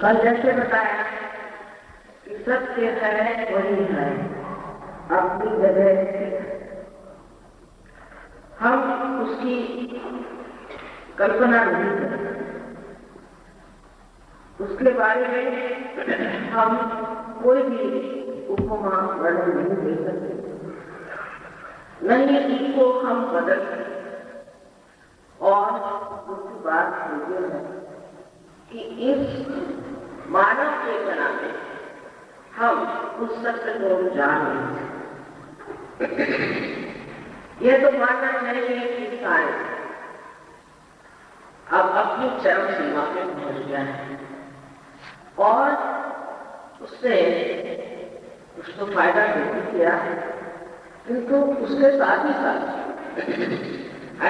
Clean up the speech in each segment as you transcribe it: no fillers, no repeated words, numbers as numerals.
कल जैसे बताया कि सत्य है वही है, अपनी जगह हम उसकी कल्पना नहीं करते, उसके बारे में हम कोई भी उपमा वर्णन नहीं दे सकते, नहीं उसको हम बदल सकते। और दूसरी बात ये है कि इस मानव चेतना में हम उस सत्य को जान ये तो मानना चाहिए कि साइंस अब अपनी चरम सीमा पे पहुंच गया है और उससे कुछ तो फायदा नहीं किया, किंतु उसके साथ ही साथ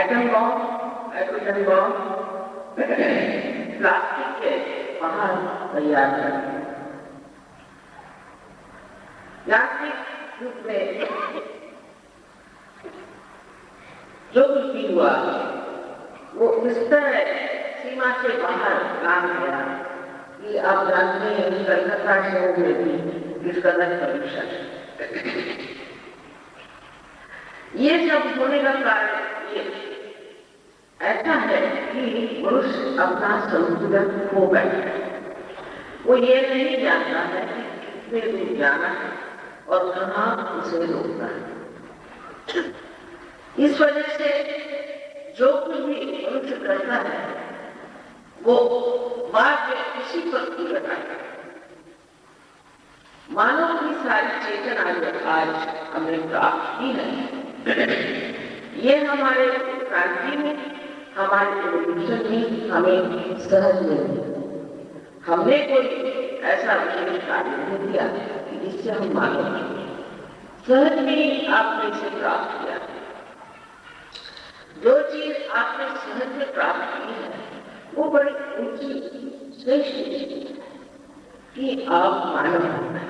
atom bomb, hydrogen bomb, plastic के पहाड़ तैयार कर प्लास्टिक युग में जो कुछ भी हुआ वो इस तरह सीमा से बाहर काम गया कि आप जानते हैं कलकत्ता शहर में भी इस कदर प्रदूषण। ये सब होने का कारण ये ऐसा है कि मनुष्य अपना संतुलन खो बैठा है। वो ये नहीं जानता है कि कितने दूर जाना है और कहाँ उसे रोकना है। इस वजह से जो कुछ भी मनुष्य करता है वो बाद में उसी पर लगाता है। मानव की सारी चेतना जो आज हमने प्राप्त की है ये हमारे क्रांति में, हमारे एवोल्यूशन में हमें सहज मिली। हमने कोई ऐसा विशेष कार्य नहीं किया कि जिससे हम मानव बने, सहज में आपने इसे प्राप्त किया। जो चीज आपने सहज में प्राप्त की है वो बड़ी ऊंची श्रेष्ठ चीज कि आप मानव हैं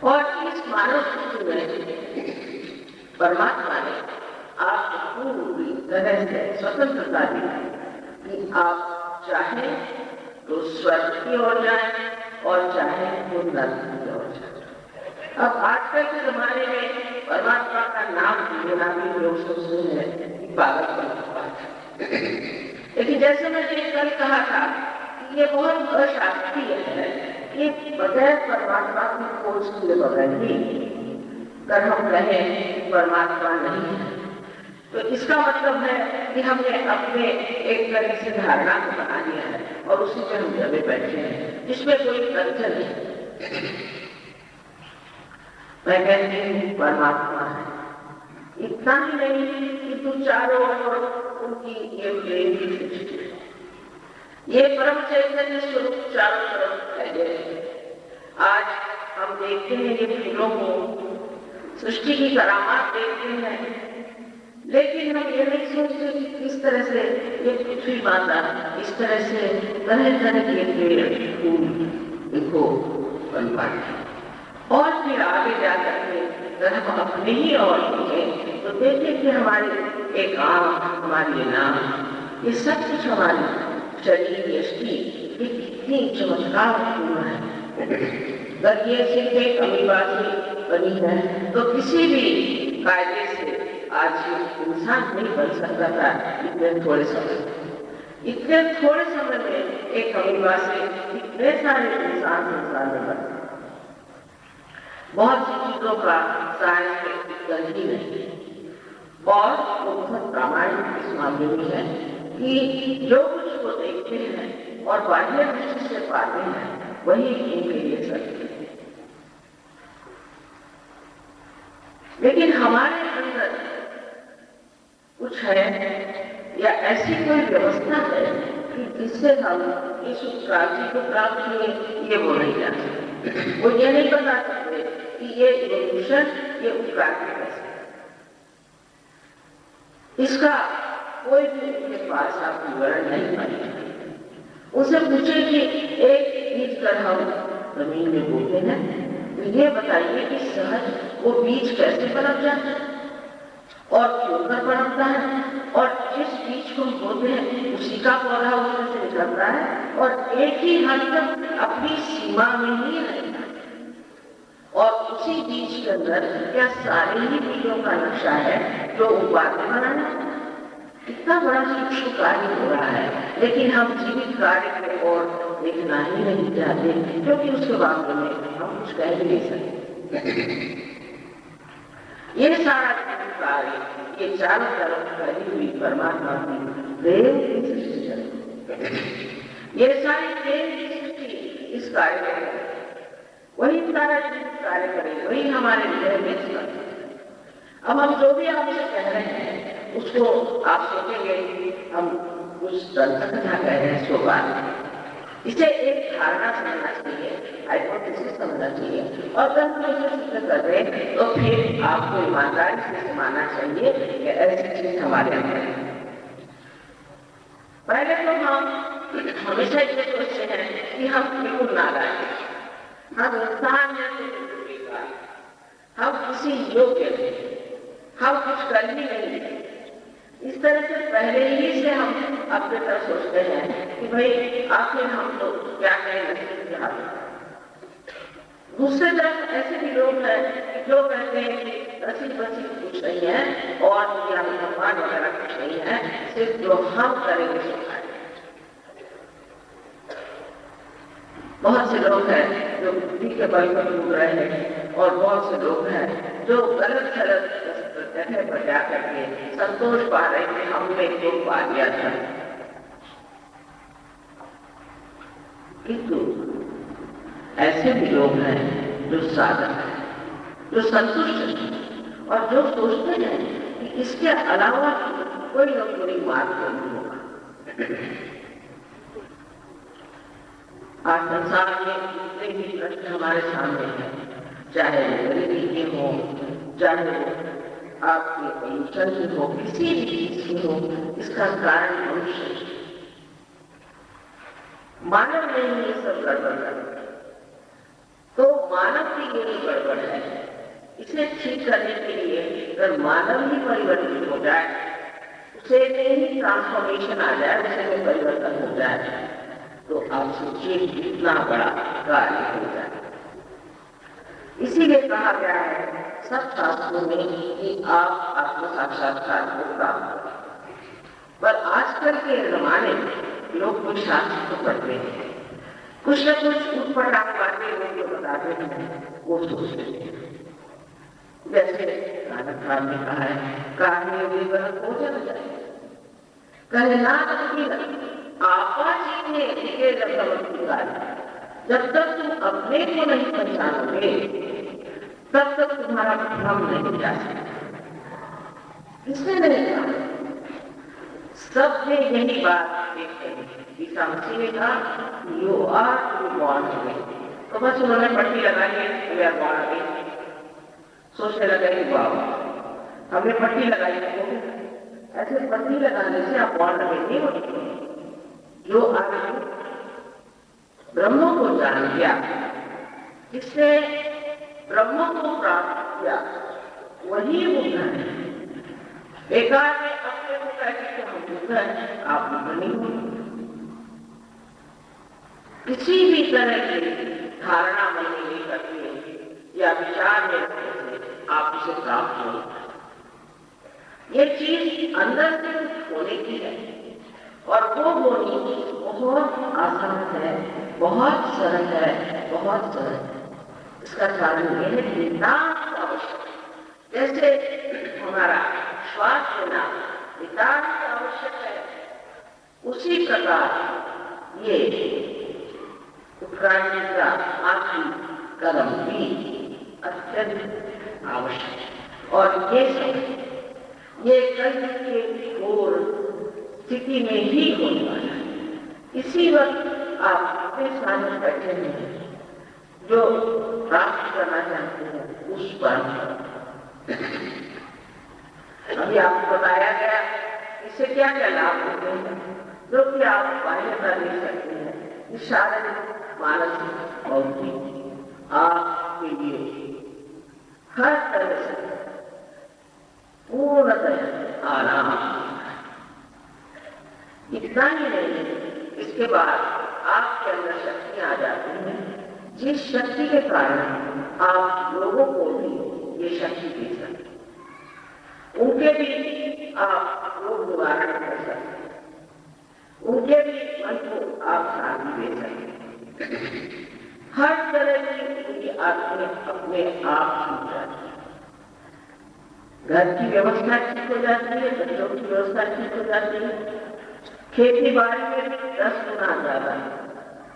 और इस मानव सृष्टि में परमात्मा ने आपको पूरी तरह से स्वतंत्रता दी कि आप चाहे तो स्वर्ग की ओर जाए और चाहे तो नरक की ओर जाए। अब आजकल के जमाने में परमात्मा का नाम लेना भी लोग सोचते हैं कि पागलपन की बात है, लेकिन जैसे मैंने कल कहा था कि ये बहुत अशास्त्रीय है कि बगैर परमात्मा की खोज किए बगैर ही अगर हम कहें परमात्मा नहीं है तो इसका मतलब है कि हमने अपने एक तरह से धारणा को बना लिया है और उसी पर हम जमे बैठे हैं जिसमें कोई तथ्य नहीं। मैं कहती हूँ परमात्मा है, इतना ही नहीं कि तू चारों ओर उनकी ये प्रेम की सृष्टि है, ये परम चैतन्य स्वरूप चारों तरफ फैले हैं। आज हम देखते हैं ये फूलों को, सृष्टि की करामात देखते हैं, लेकिन हम ये नहीं सोचते कि किस तरह से ये पृथ्वी माता इस तरह से तरह तरह के पेड़ फूल इनको बन पाते। और फिर आगे जाकर के अगर हम अपने ही और देखें तो देखें कि हमारी एक आँख, हमारी नाक, ये सब कुछ हमारे शरीर यष्टि ये कितनी चमत्कारपूर्ण है। अगर ये सिर्फ एक अमीबा से बनी है तो किसी भी कायदे से आज इंसान नहीं बन सकता था इतने थोड़े समय में एक अमीबा से इतने सारे इंसान संसार में बन। बहुत सी चीजों का साइंस में उत्तर ही नहीं और वो बहुत प्रामाणिक इस मामले में है कि जो कुछ वो देखते हैं और बाह्य दृष्टि से पाते हैं वही उनके लिए सत्य है। लेकिन हमारे अंदर कुछ है या ऐसी कोई व्यवस्था है कि जिससे हम इस क्रांति को प्राप्त किए ये वो नहीं जा सकते। वो ये नहीं बता सकते कि ये इवोल्यूशन ये उत्क्रांति कैसे, इसका कोई भी उनके पास आप विवरण नहीं पाएंगे। उसे पूछे कि एक बीज कर हम जमीन में बोते हैं तो ये बताइए कि सहज वो बीज कैसे पनप जाता है। और क्योंकर पनपता है, और जिस बीज को हम बोते हैं उसी का पौधा उसमें से निकलता है और एक ही हद तक अपनी सीमा में ही रहता है। और उसी बीज के अंदर क्या सारे ही बीजों का नक्शा है जो उपाधि बनाना। कितना बड़ा सूक्ष्म कार्य हो रहा है, लेकिन हम जीवित कार्य को और देखना ही नहीं चाहते, क्योंकि उसके बारे में हम कुछ कह भी नहीं सकते। ये सारा कार्य, ये चारों तरफ फैली हुई परमात्मा की प्रेम की सृष्टि है। ये सारी प्रेम की सृष्टि इस कार्य में वही सारा कार्य करें, वही हमारे हृदय में। अब हम जो भी आपसे कह रहे हैं उसको आप सोचेंगे हम कुछ कथा कह रहे हैं, सो बात इसे एक धारणा समझना चाहिए, हाइपोथेसिस समझना चाहिए, और जब हम इसे सिद्ध कर रहे हैं तो फिर आपको ईमानदारी से मानना चाहिए कि ऐसी चीज हमारे अंदर है। पहले तो हम हमेशा ये सोचते हैं कि हम बिल्कुल नालायक हैं, हम इंसान जैसे, हम किसी योग्य नहीं, हम कुछ कर ही नहीं। इस तरह से पहले ही से हम अपने तरफ सोचते हैं कि भाई आखिर हम तो क्या करें नसीब के हाथ। दूसरी तरफ ऐसे भी लोग हैं जो कहते हैं कि नसीब बसीब कुछ नहीं है और दुनिया में भगवान वगैरह कुछ नहीं है, सिर्फ जो हम करेंगे सो करेंगे। बहुत से लोग हैं जो बुद्धि के बल पर डूब रहे हैं, और बहुत से लोग हैं जो गलत गलत जगह पर जाकर के संतोष पा रहे हैं, हमने जो पा लिया था। किंतु ऐसे भी लोग हैं जो साधक हैं, जो संतुष्ट हैं और जो सोचते हैं कि इसके अलावा कोई न कोई मार्ग नहीं होगा। आज संसार में जितने भी प्रश्न हमारे सामने हैं, चाहे वो गरीबी के हो, चाहे वो आपके पोल्यूशन की हो, किसी भी चीज की हो, इसका कारण मनुष्य, मानव नहीं ये सब गड़बड़ करता। तो मानव की यही गड़बड़ है, इसे ठीक करने के लिए अगर मानव ही परिवर्तित हो जाए, उसे में ही ट्रांसफॉर्मेशन आ जाए, उसे में परिवर्तन हो जाए, तो आप सोचिए कितना बड़ा कार्य हो जाए। इसीलिए कहा गया है सब शास्त्रों में कि आप आत्म साक्षात्कार को प्राप्त करें। पर आजकल के जमाने में लोग कुछ शास्त्र को पढ़ते हैं, कुछ न कुछ उठपटांग बातें लोग जो बताते हैं वो सोचते हैं। जैसे नानक साहब ने कहा है, कहानी विवरण हो जाए कहे ना आपा जीतने के जब तक तुम अपने को नहीं पहचानोगे तब तक तुम्हारा भ्रम नहीं जा सकता। किसने नहीं कहा? सबने यही बात देखी। ईसा मसीह ने कहा you are to born again. तो बस उन्होंने पट्टी लगाई है, वी आर बॉर्न अगेन। सोचने लगे कि वाह हमने पट्टी लगाई है, ऐसे पट्टी लगाने से आप बॉर्न अगेन नहीं होते। जो आदमी ब्रह्म को जान लिया, जिसने ब्रह्म को प्राप्त किया, वही बुद्ध है। बेकार में अपने को कहते कि हम बुद्ध हैं, आप बुद्ध नहीं हो। किसी भी तरह की धारणा मन में नहीं करती या विचार में रखने से आप उसे प्राप्त हो। ये चीज अंदर से होने की है, और वो होनी बहुत आसान है, बहुत सरल है, बहुत सरल है। इसका कारण यह है कि नितांत आवश्यक, जैसे हमारा श्वास लेना नितांत आवश्यक है, उसी प्रकार ये उत्क्रांति का आखिरी कदम भी अत्यंत आवश्यक है। और ये सब ये कल के घोर स्थिति में ही होने वाला है। इसी वक्त आप अपने सामने बैठे हैं जो प्राप्त करना चाहते हैं उस पर अभी आपको बताया गया इससे क्या क्या लाभ होते हैं, जो कि आप बाह्य कर नहीं सकते हैं। इस शारीरिक मानसिक भौतिक आपके लिए हर तरह से पूर्णतः आराम। इतना ही नहीं, इसके बाद आपके अंदर शक्ति आ जाती है, जिस शक्ति के कारण आप लोगों को भी ये शक्ति दे सकते, उनके भी आप रोग निवारण कर सकते, उनके भी मन को आप शांति दे सकते। हर तरह की उनकी आत्मा अपने आप छूट जाती है। घर की व्यवस्था ठीक हो जाती है, बच्चों की व्यवस्था ठीक हो जाती है, खेती बाड़ी में 10 गुना ज्यादा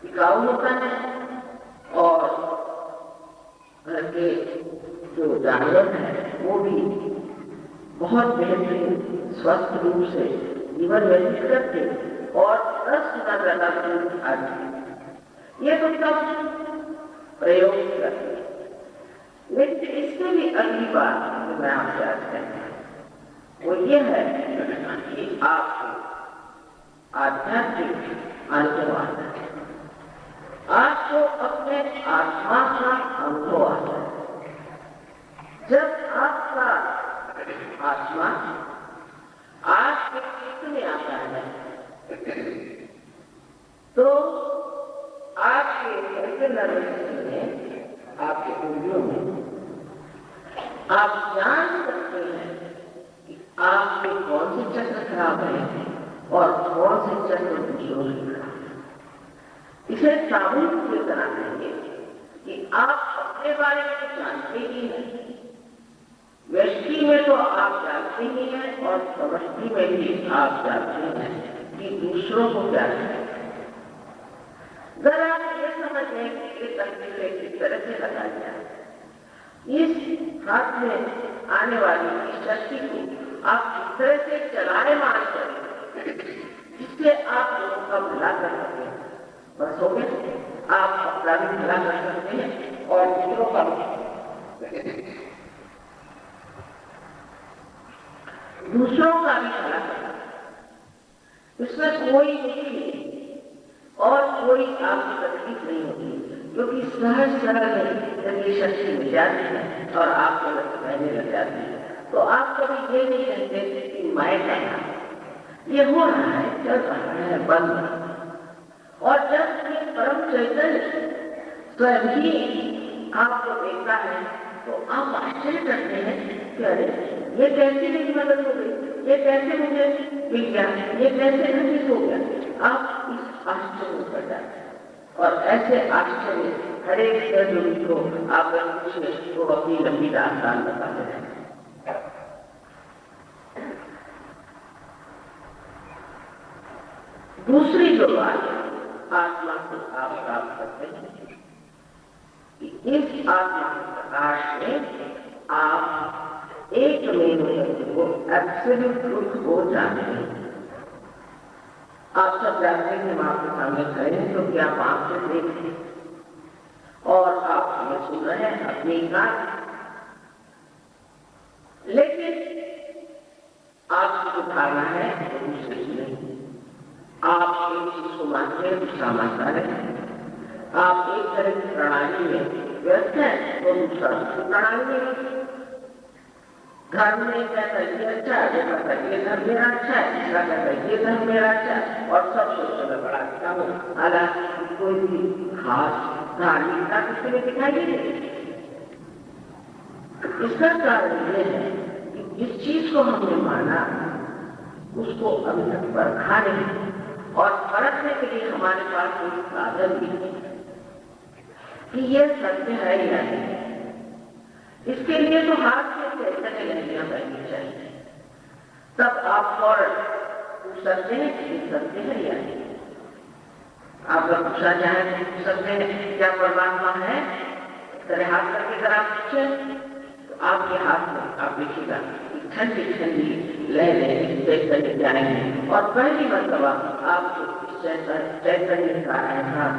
टिकाऊ होता है और घर के जो जानवर हैं वो भी बहुत बेहतरीन स्वस्थ रूप से जीवन व्यतीत करते और 10 गुना ज्यादा दूध आती। ये तो सब प्रयोग करते। लेकिन इससे भी अगली बात मैं आपसे आज कहता हूं वो ये है कि आपको आध्यात्मिक अनुभव आता है, आपको अपने आत्मा का अनुभव आता है। जब आपका आत्मा आपके चित्त में आता है तो आपके सेंट्रल नर्वस सिस्टम में, आपके इंद्रियों में आप जान सकते हैं कि आपके कौन से चक्र खराब है और कौन से चक्र दूसरों से खराब है। इसे साबुन की तरह कहेंगे कि आप अपने बारे में तो जानते ही नहीं, व्यष्टि में तो आप जानते ही हैं और समष्टि में भी आप जानते हैं कि दूसरों को क्या है। जरा ये समझ लें कि ये तकलीफें किस तरह से लगाई जाए। इस हाथ में आने वाली इस शक्ति को आप किस तरह से चलायमान करें जिससे आप लोगों का भला कर सकते हैं। बस हो गया, आप अपना भी भला कर सकते हैं और दूसरों का भी भला कर सकते हैं। इसमें कोई नहीं और कोई आपकी तकलीफ नहीं होती, क्योंकि सहज सरल जब ये शक्ति मिल जाती है और आपको बहने लग जाती है तो आप कभी ये नहीं कहते कि मैं करना, ये हो रहा है, चल रहा है, बन रहा है। और जब ये परम चैतन्य स्वयं ही आपको देखता है तो आप आश्चर्य करते हैं कि अरे ये कैसे मेरी मदद हो गई, ये कैसे मुझे मिल गया, ये कैसे घटित हो गया। आप इस आश्चर्य कर जाते हैं और ऐसे आश्चर्य हर एक सहयोगी को आप पूछे तो अपनी लंबी दास्तान बताते हैं। दूसरी जो बात आत्मा को आप प्राप्त करते हैं कि इस आत्मा के प्रकाश में आप एक को एब्सोल्यूट ट्रुथ को जानते हैं। आप सब जानते हैं हम आपके सामने खड़े हैं तो क्या आप आंख से देखें और आप हमें सुन रहे हैं अपनी बात, लेकिन आपकी जो धारणा है वो दूसरे की नहीं। आप एक चीज को मानते हैं, दूसरा मानता है। आप एक तरह की प्रणाली में व्यस्त है तो दूसरा प्रणाली में। धर्म में कहता है ये अच्छा है, वो कहता है ये धर्म मेरा अच्छा है, तीसरा कहता है ये धर्म मेरा अच्छा है और सब सोचने में बड़ा अच्छा हो। हालांकि कोई भी खास धार्मिकता किसी में दिखाई नहीं देती। इसका कारण ये है कि जिस चीज को हमने माना उसको अभी तक परखा नहीं और परखने के लिए हमारे पास कोई साधन भी नहीं कि ये सत्य है या नहीं। इसके लिए तो हाथ में चैतन्य लहरियां बहनी चाहिए, तब आप फौरन पूछ सकते हैं कि ये सत्य है या नहीं। आप अगर पूछना चाहें तो पूछ सकते हैं क्या परमात्मा है, तरह हाथ करके अगर आप पूछें तो आपके हाथ में आप देखिएगा ठंडी ठंडी लहरें चैतन्य जाएंगे और पहली मरतबा आपको चैतन्य का एहसास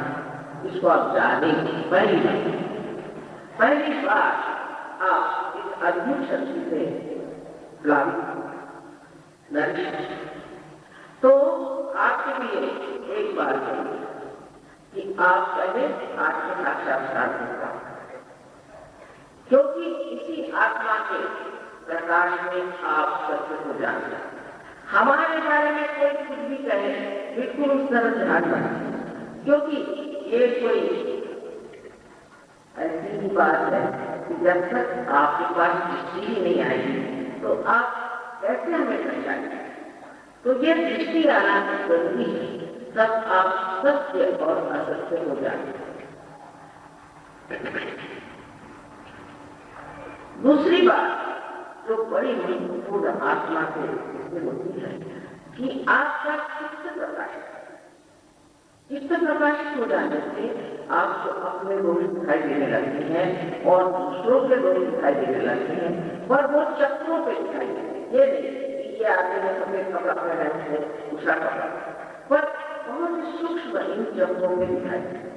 इसको आप जानेंगे। पहली बार आप इस अद्भुत शक्ति से तो आपके लिए एक बात है कि आप पहले आत्म साक्षात्कार करते हैं, क्योंकि इसी आत्मा के प्रकाश में आप सत्य को जानते हैं। हमारे बारे में कोई कुछ भी कहे बिल्कुल उस तरह ध्यान रखें, क्योंकि ये कोई ऐसी ही बात है कि जब तक आपके पास दृष्टि ही नहीं आएगी तो आप कैसे हमें समझाएंगे। तो ये दृष्टि आना जरूरी है, तब आप सत्य और असत्य हो जाएंगे। दूसरी बात जो बड़ी महत्वपूर्ण आत्मा से इसमें होती है कि आपका चित्त प्रकाशित हो जाने से आपको अपने दोष दिखाई देने लगते हैं और दूसरों के दोष दिखाई देने लगते हैं, पर वो चक्रों पे दिखाई देते। ये नहीं ये आदमी ने सफेद कपड़ा पहना है, दूसरा कपड़ा, पर बहुत सूक्ष्म इन चक्रों में दिखाई देते।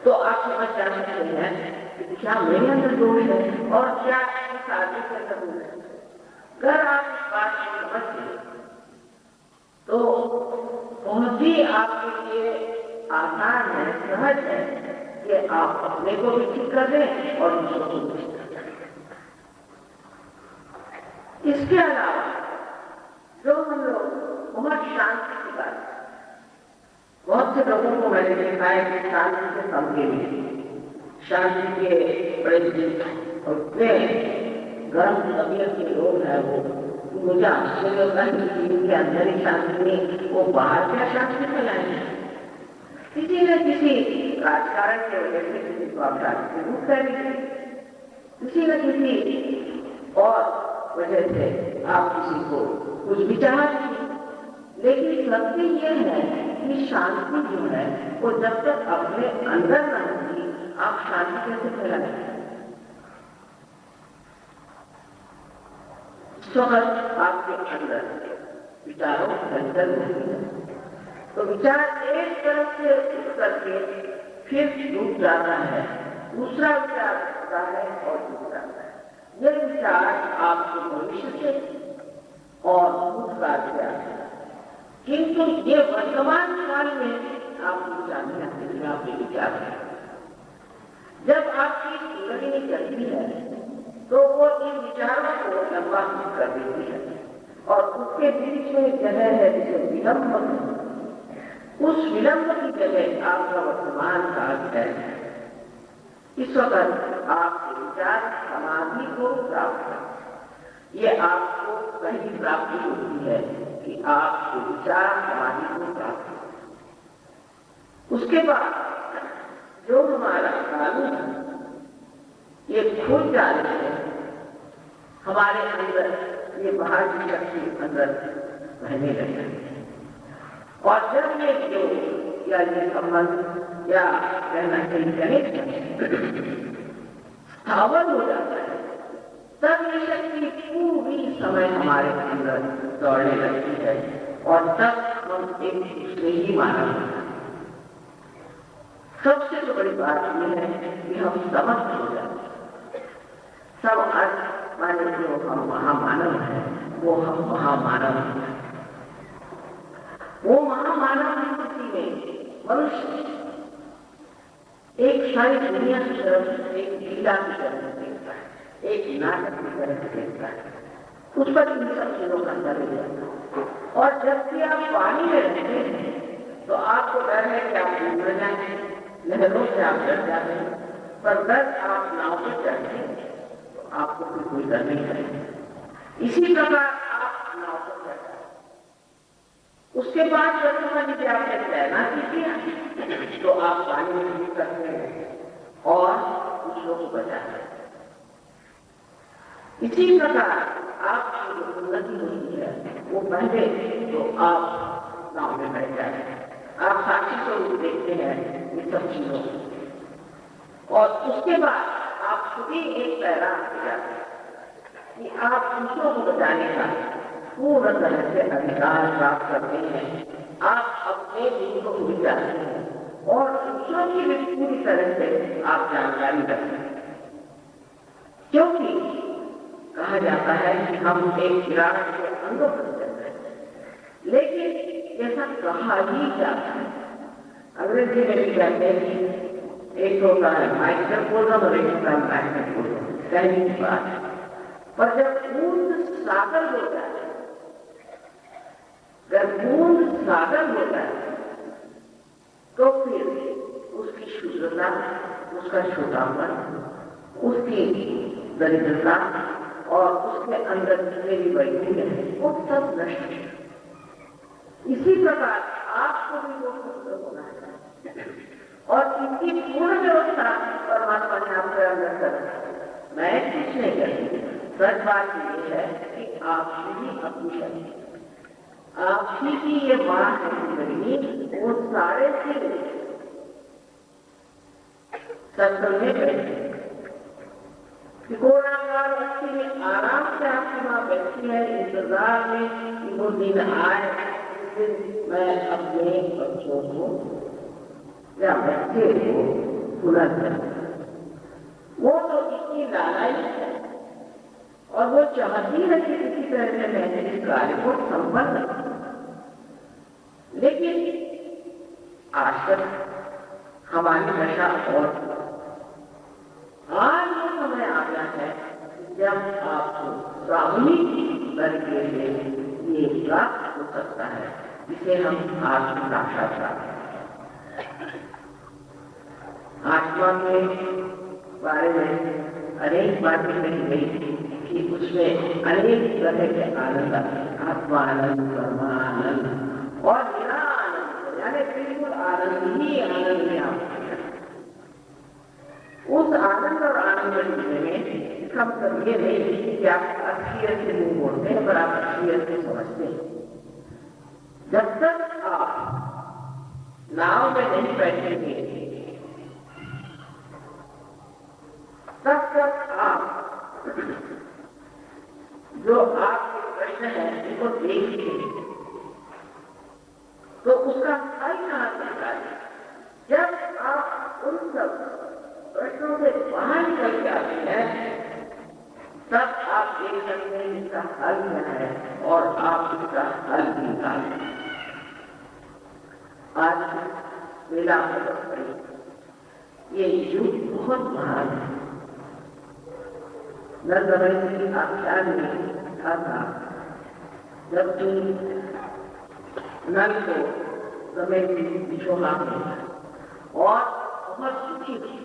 तो आप समझ जा सकते हैं कि क्या मेरे अंदर दोष है और क्या इस आदमी के अंदर दोष है। अगर आप इस बात को समझते तो बहुत ही आपके लिए आसान है, सहज है कि आप अपने को भी ठीक कर दें और दूसरों को भी ठीक कर दें। इसके अलावा जो हम लोग बहुत शांति की बात, बहुत से लोगों को मैंने देखा है कि शांति से कम के लिए शांति के बड़े और उतने गर्म तबीयत के लोग हैं, वो मुझे आश्चर्य होता है कि उनके अंदर ही शांति नहीं, वो बाहर क्या शांति फैलाएंगे। किसी न किसी राजकारण के वजह से किसी को आप शांति रूप करेंगे, किसी न किसी और वजह से आप किसी को कुछ भी चाहेंगे। लेकिन सत्य यह है कि शांति जो है वो जब तक अपने अंदर न होगी, आप शांति कैसे फैलाएंगे। इस वक्त आपके अंदर विचारों हलचल होती है, तो विचार एक तरफ से उठ करके फिर डूब जाता है, दूसरा विचार उठता है और डूब जाता है। यह विचार आपके भविष्य से और भूतकाल से आता है, किंतु ये वर्तमान काल में आपको जानने आते आपके विचार है। जब आपकी कुंडली चलती है तो वो इन विचारों को लंबा कर देती है और उसके बीच में जगह है जिसे विलंब। उस विलंब की जगह आपका वर्तमान काल है। इस वक्त आपके विचार समाधि को प्राप्त है। ये आपको कहीं प्राप्ति होती है कि आपके विचार समाधि को प्राप्त है। उसके बाद जो हमारा कानून है ये खुद जाने है हमारे अंदर, ये बाहर की शक्ति अंदर रहने लगे और जब ये योग या ये संबंध या कहना चाहिए कनेक्शन स्थावर हो जाता है, तब ये शक्ति पूरी समय हमारे अंदर दौड़ने लगती है और तब हम एक दूसरे ही मानव होते हैं। सबसे तो बड़ी बात यह है कि हम समस्त हो जाते हैं। सब अर्थ माने जो हम महामानव हैं वो हम महामानव हैं। वो महामानव स्थिति में मनुष्य एक सारी दुनिया की तरफ एक लीला की तरफ देखता है, एक नाटक की तरफ देखता है, उस पर इन सब चीजों का अंतर हो जाता है। और जबकि आप पानी में रहते हैं तो आपको डर है कि आप डूब न जाएंगे, लहरों से आप डर जाते हैं, पर जब आप नाव पर चढ़ते हैं आपको फिर कोई डर नहीं करेगा। इसी प्रकार आप नाव पर चढ़ते हैं, उसके बाद जब समझ लीजिए आपने तैरना सीख लिया तो आप पानी में भी करते हैं और दूसरों को बचाते हैं। इसी प्रकार आपकी जो उन्नति होती है वो पहले तो आप नाव में बैठ जाते हैं, आप साक्षी स्वरूप देखते हैं ये सब चीजों और उसके बाद आप खुद ही एक पैराम हो जाते हैं कि आप दूसरों को बचाने का पूर्ण तरह से अधिकार प्राप्त करते हैं। आप अपने दिल को भूल जाते हैं और दूसरों की भी पूरी तरह से आप जानकारी रखते हैं, क्योंकि कहा जाता है कि हम एक विराट के अंगों पर चलते हैं, लेकिन ऐसा कहा ही जाता है। अंग्रेजी में भी कहते हैं एक होता है माइक्रोपोजम और एक होता है मैक्रोपोजम, कहने की बात। और जब बूंद सागर होता है, जब बूंद सागर होता है, तो फिर उसकी शुद्धता, उसका छोटापन, उसकी दरिद्रता और उसके अंदर जितने भी बैठी है वो सब नष्ट है। इसी प्रकार आपको भी वो शुद्ध होना है और इसकी पूर्ण व्यवस्था परमात्मा ने आपके अंदर कर। मैं कुछ नहीं करती, सच बात ये है कि आप ही अपनी शक्ति, आप ही की ये मां है जिंदगी, वो सारे से सत्संग में बैठे कोरोनाकाल व्यक्ति में आराम से आपकी मां बैठी है इंतजार में कि वो दिन आए मैं अपने बच्चों को या बच्चे को पुनः वो तो इतनी लालाई है और वो चाहती है कि किसी तरह से मैंने इस कार्य को संपन्न करूं, लेकिन आज तक हमारी दशा और आज वो समय आ गया है जब आपको सामूहिक तरीके से ये प्राप्त हो सकता है, जिसे हम आत्म साक्षात्कार। आत्मा के बारे में अनेक बातें कही गई कि उसमें अनेक तरह के आनंद, आत्मा आनंद, परमानंद और निरा आनंद, यानी बिल्कुल आनंद ही आनंद में आप उस आनंद और आनंद में इसका मतलब ये नहीं कि आप असलियत से नहीं बोलते हैं, पर आप असलियत से समझते हैं। जब तक आप नाव में नहीं बैठेंगे तब तक आप जो आपके प्रश्न है उनको देखिए तो उसका हल कहां मिलता है। जब आप उन सब प्रश्नों से बाहर निकल जाते हैं तब आप देख सकते हैं इसका हल क्या है और आप इसका हल निकालें। आज मेला ये युग बहुत महान है। नरदमन की आख्यान में लिखा था जबकि नल को समय की बिछोहा और बहुत सुखी थी।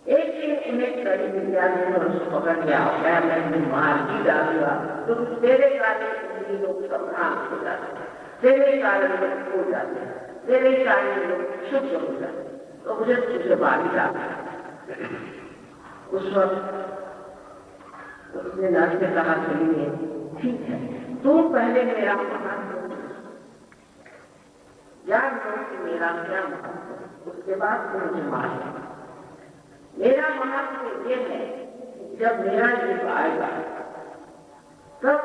एक दिन उन्हें कड़ी विद्यालय में उसको पकड़ लिया, मैं मार ही डालूंगा तो तेरे कारण लोग संभ्रांत हो जाते, तेरे कारण लोग खो जाते, तेरे कारण लोग शुद्ध हो जाते, तो मुझे तुझे मार ही डालना। उस वक्त उसने नर्स से कहा चलिए ठीक है, तुम पहले मेरा महान जान लो कि मेरा क्या महान, उसके बाद तुम मुझे मार। मेरा महत्व ये है जब मेरा युग आएगा तब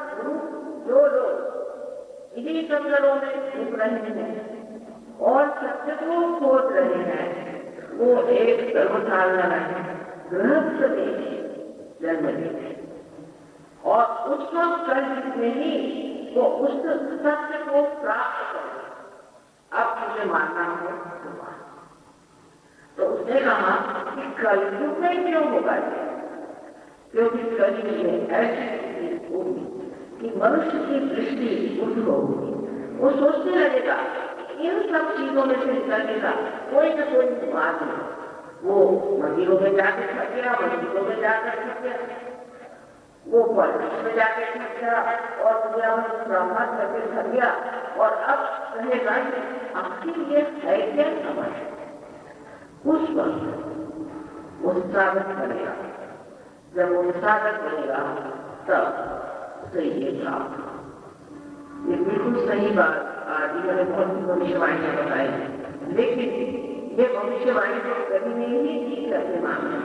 जो लोग इन्हीं जंगलों में घूम रहे हैं और सत्य को खोज रहे हैं वो एक धर्मशाला गृहस्थ में जन्म लेंगे और उसको कर्ज में ही वो उस सत्य को प्राप्त करें। अब मुझे मानना हो तो उसने कहा कि कलयुग में क्यों होगा, क्योंकि कलयुग में ऐसी स्थिति होगी कि मनुष्य की दृष्टि उठ होगी, वो सोचने लगेगा इन सब चीजों में से निकलने का कोई न कोई मार्ग है। वो मंदिरों में जाकर थक गया, मस्जिदों में जाकर थक गया, वो पॉलिटिक्स में जाके थक गया और दुनिया में ब्राह्मण करके थक गया और अब कहेगा आखिर ये है क्या समझ। उस वक्त वो साधक बनेगा, जब वो साधक बनेगा तब सही ये प्राप्त। ये बिल्कुल सही बात आज मैंने बहुत भविष्यवाणियां बताई, लेकिन ये भविष्यवाणी तो कभी नहीं ठीक करते मामले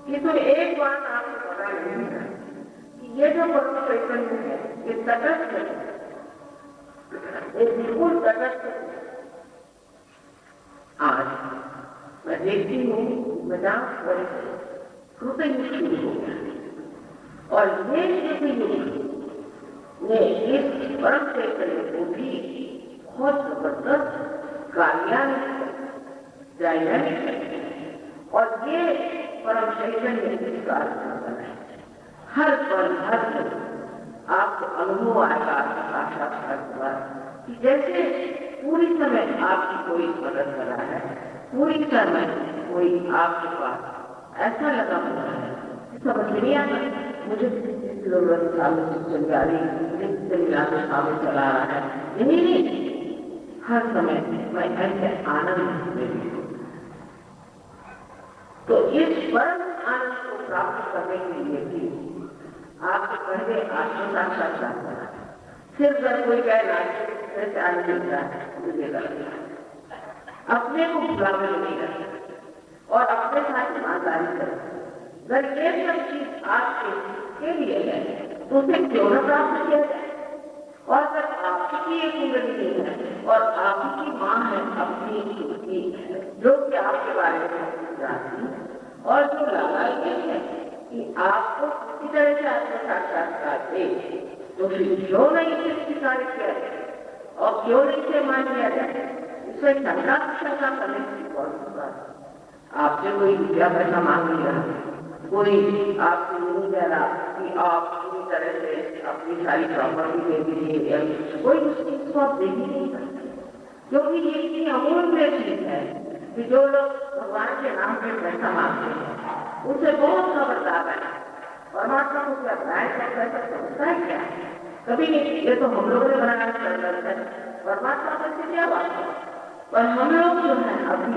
कि तो एक बात आपको पता नहीं है कि ये जो परम चैतन्य है ये तटस्थ है, ये बिल्कुल तटस्थ है। आज मैं देखती हूँ 50 वर्ष कृत युग शुरू हो गया और ये कृत युग ने इस परम चैतन्य को भी बहुत जबरदस्त डायनामिक और ये परम चैतन्य इस कार्य है हर पल आपको अनुभव आएगा आपका साक्षात्कार हुआ कि जैसे पूरी समय आपकी कोई मदद कर रहा है, पूरी समय कोई आपके पास ऐसा लगा हुआ है, समझ नहीं आता मुझे जरूरत सामने चल जा रही सामने चला रहा है, नहीं हर समय मैं ऐसे आनंद में भी हूँ। तो इस परम आनंद को प्राप्त करने के लिए भी आपके पहले आत्म साक्षात्कार करना है। सिर्फ अगर कोई कहना जैसे आनंद मिलता है मुझे लगता है अपने को बुलावे नहीं करना और अपने साथ ईमानदारी करना। अगर ये सब चीज आपके लिए है तो उसे क्यों न प्राप्त किया जाए। और अगर आपकी एक उंगली है और आपकी माँ है अपनी की जो कि आपके बारे में जानती और जो लगाई है कि आपको किसी तरह से आपको साक्षात्कार दे, तो फिर क्यों नहीं इसे स्वीकार किया जाए और क्यों नहीं इसे मान लिया जाए। इसे शंका करने की कौन बात। आपसे कोई रुपया पैसा मांग नहीं रहा, कोई आपसे नहीं कह रहा कि आप पूरी तरह से अपनी सारी प्रॉपर्टी दे दीजिए, कोई उस चीज को आप दे ही नहीं सकते, क्योंकि ये इतनी अमूल्य चीज है कि जो लोग भगवान के नाम पे पैसा मांगते हैं उनसे बहुत खबरदार है। परमात्मा को क्या बनाए तो पैसा समझता है क्या, कभी नहीं। ये तो हम लोगों ने बनाया है, परमात्मा से क्या बात है। पर हम लोग जो है अभी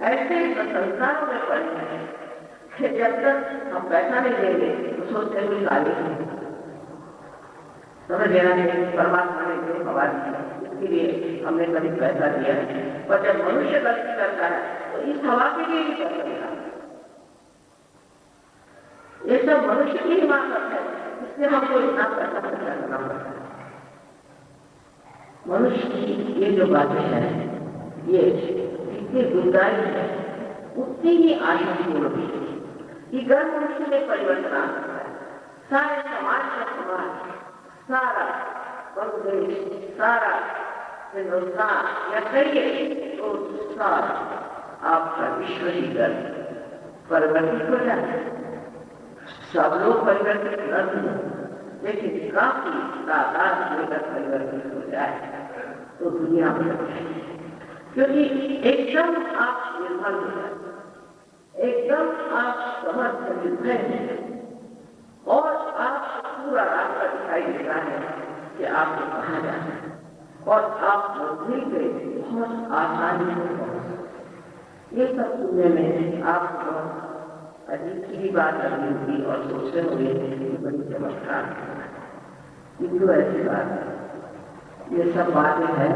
ऐसे संस्कारों में पड़े हैं कि जब तक हम पैसा नहीं देंगे तो सोचते हुए गाली समझ लेना चाहिए। परमात्मा ने जो हवाला दिया इसके लिए हमने कभी पैसा दिया है, पर जब मनुष्य गलती करता है तो इस हवा के लिए भी कर सकता है। ये सब मनुष्य की हिमाकत है, इसलिए हमको इतना पैसा खर्चा करना पड़ता है। मनुष्य की ये जो बातें हैं ये जितनी गुंजाइश है उतनी ही आशापूर्ण भी कि घर मनुष्य में परिवर्तन आ सकता है। सारे समाज का समाज, सारा बांग्लादेश, सारा हिंदुस्तान या कहिए तो सारा आपका विश्व ही घर परिवर्तित हो जाए। सब लोग परिवर्तित न हो लेकिन काफी तादाद लेकर परिवर्तित हो जाए तो दुनिया में, क्योंकि एकदम आप निर्भर हो जाए, एकदम आप समर्थ निर्भय हैं और आपको पूरा रास्ता दिखाई देता है कि आपको कहाँ जाना है और आप मंजिल पे बहुत आसानी से पहुंच। ये सब सुनने में आपको अजीब सी भी बात लगी होगी और सोचते होंगे बड़ी चमत्कार, किंतु ऐसी बात है। ये सब बातें हैं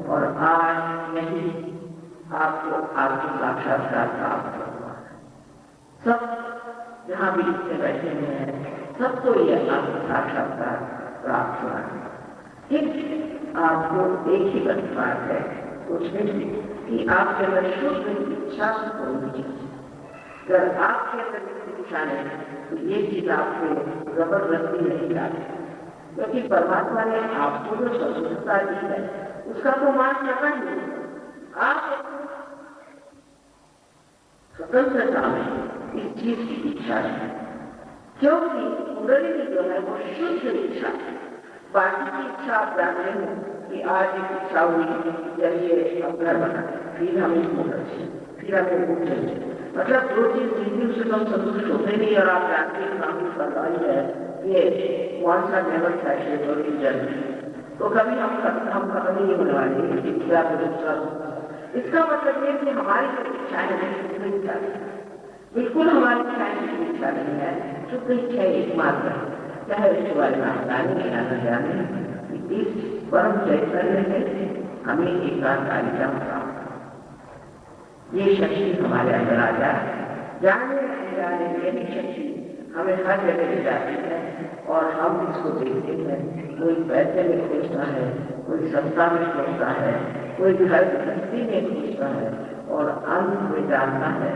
और आज यही आपको आत्म साक्षात्कार प्राप्त हुआ है। सब जहाँ भी इससे बैठे हुए हैं सबको यह आत्म साक्षात्कार प्राप्त हुआ है। ठीक आपको एक ही बात है सोचने की कि आपके अंदर शुद्ध इच्छा होनी चाहिए। अगर आपके अंदर इच्छा नहीं तो ये चीज आपको जबरदस्ती नहीं लाती, क्योंकि परमात्मा ने आपको जो स्वतंत्रता दी है उसका तो मान करना ही है। आप स्वतंत्रता में इस चीज की इच्छा है, क्योंकि कुंडली जो है वो शुद्ध इच्छा है। बाकी की इच्छा आप जानते हैं कि आज एक इच्छा हुई चलिए हम घर बनाए, फिर हम इसको रखें, फिर हमें वो चाहिए, मतलब दो चीज तीन दिन से हम संतुष्ट होते नहीं। और आप जानते हैं काफी सरकारी है ये कौन सा नेवर फैशन और तो कभी हम खत्म नहीं होने वाले इच्छा को दूसरा। इसका मतलब ये कि हमारी जो इच्छाएं नहीं इच्छा बिल्कुल हमारी इच्छाएं इच्छा नहीं है, शुद्ध इच्छा एकमात्र है। चाहे उसके बारे में हम जाने या न जाने, इस परम चैतन्य में हमें एकांतकारिता प्राप्त, ये शक्ति हमारे अंदर आ जाए। जाने अनजाने यही शक्ति हमें हर जगह ले जाती है और हम इसको देखते हैं। कोई पैसे में खोजता है, कोई सत्ता में खोजता है, कोई घर गृहस्थी में खोजता है और अंत में जानता है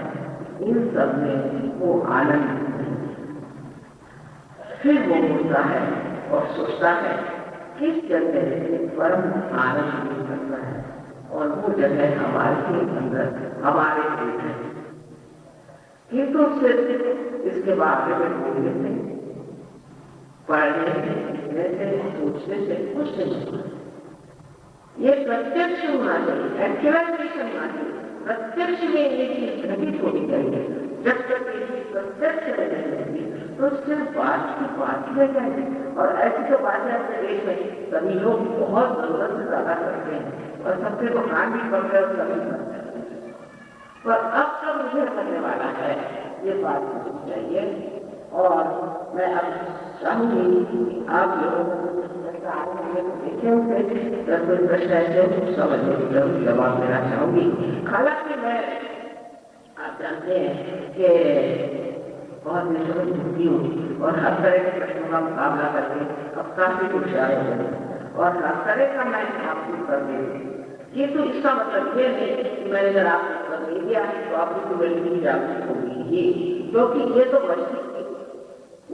इन सब में वो आनंद फिर वो होता है और सोचता है किस जगह से परम आनंद मिल सकता है और वो जगह हमारे अंदर हमारे पेट है। किंतु सिर्फ इसके बारे में बोलने नहीं, पढ़ने से, लिखने से, सोचने से कुछ नहीं होगा। ये प्रत्यक्ष होना चाहिए, एक्टिवाइजेशन होना चाहिए। प्रत्यक्ष में ये चीज घटित होनी चाहिए। जब तक ये चीज प्रत्यक्ष नहीं रहेगी तो सिर्फ बात की बात रह जाएगी। और ऐसी तो बातें अपने देश में सभी लोग बहुत जरूरत से ज्यादा करते हैं और सबसे तो काम भी करते हैं और सभी करते हैं। पर अब तो मुझे करने वाला है ये बात मुझे चाहिए। और मैं अब चाहूंगी कि आप लोगों को देखे होंगे, कोई प्रश्न ऐसे समझने की जरूर जवाब देना चाहूंगी। हालांकि मैं आप जानते हैं कि बहुत निश्चित चुकी हूँ और हर तरह के प्रश्नों का मुकाबला करके अब काफी होशियार हो गए और हर तरह का मैं आपको कर दे। ये तो इसका मतलब ये नहीं कि मैंने अगर आपको कर दे दिया तो आपकी मेरी जागरूक होगी ये, क्योंकि ये तो मस्ती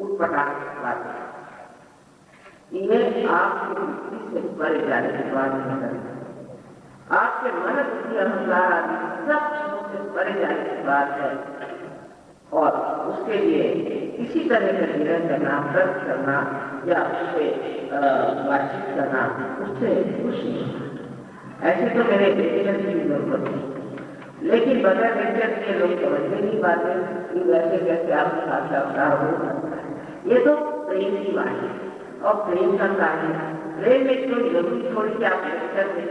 उठपटांग बात है। ये आपको से परे जाने की बात नहीं करती। आपके मन बुद्धि अहंकार आदि सब चीजों से परे जाने की बात है और उसके लिए किसी तरह का निर्णय करना, तर्क करना या उससे बातचीत करना उससे कुछ नहीं। ऐसे तो मेरे व्यक्तिगत की जरूरत नहीं, लेकिन बगैर व्यक्तिगत के लोग समझने की बातें कि वैसे कैसे आपके साक्षात्कार हो सकता है। ये तो प्रेम की बात है और प्रेम का कार्य, प्रेम में तो जरूरी थोड़ी कि आप लेक्चर दें।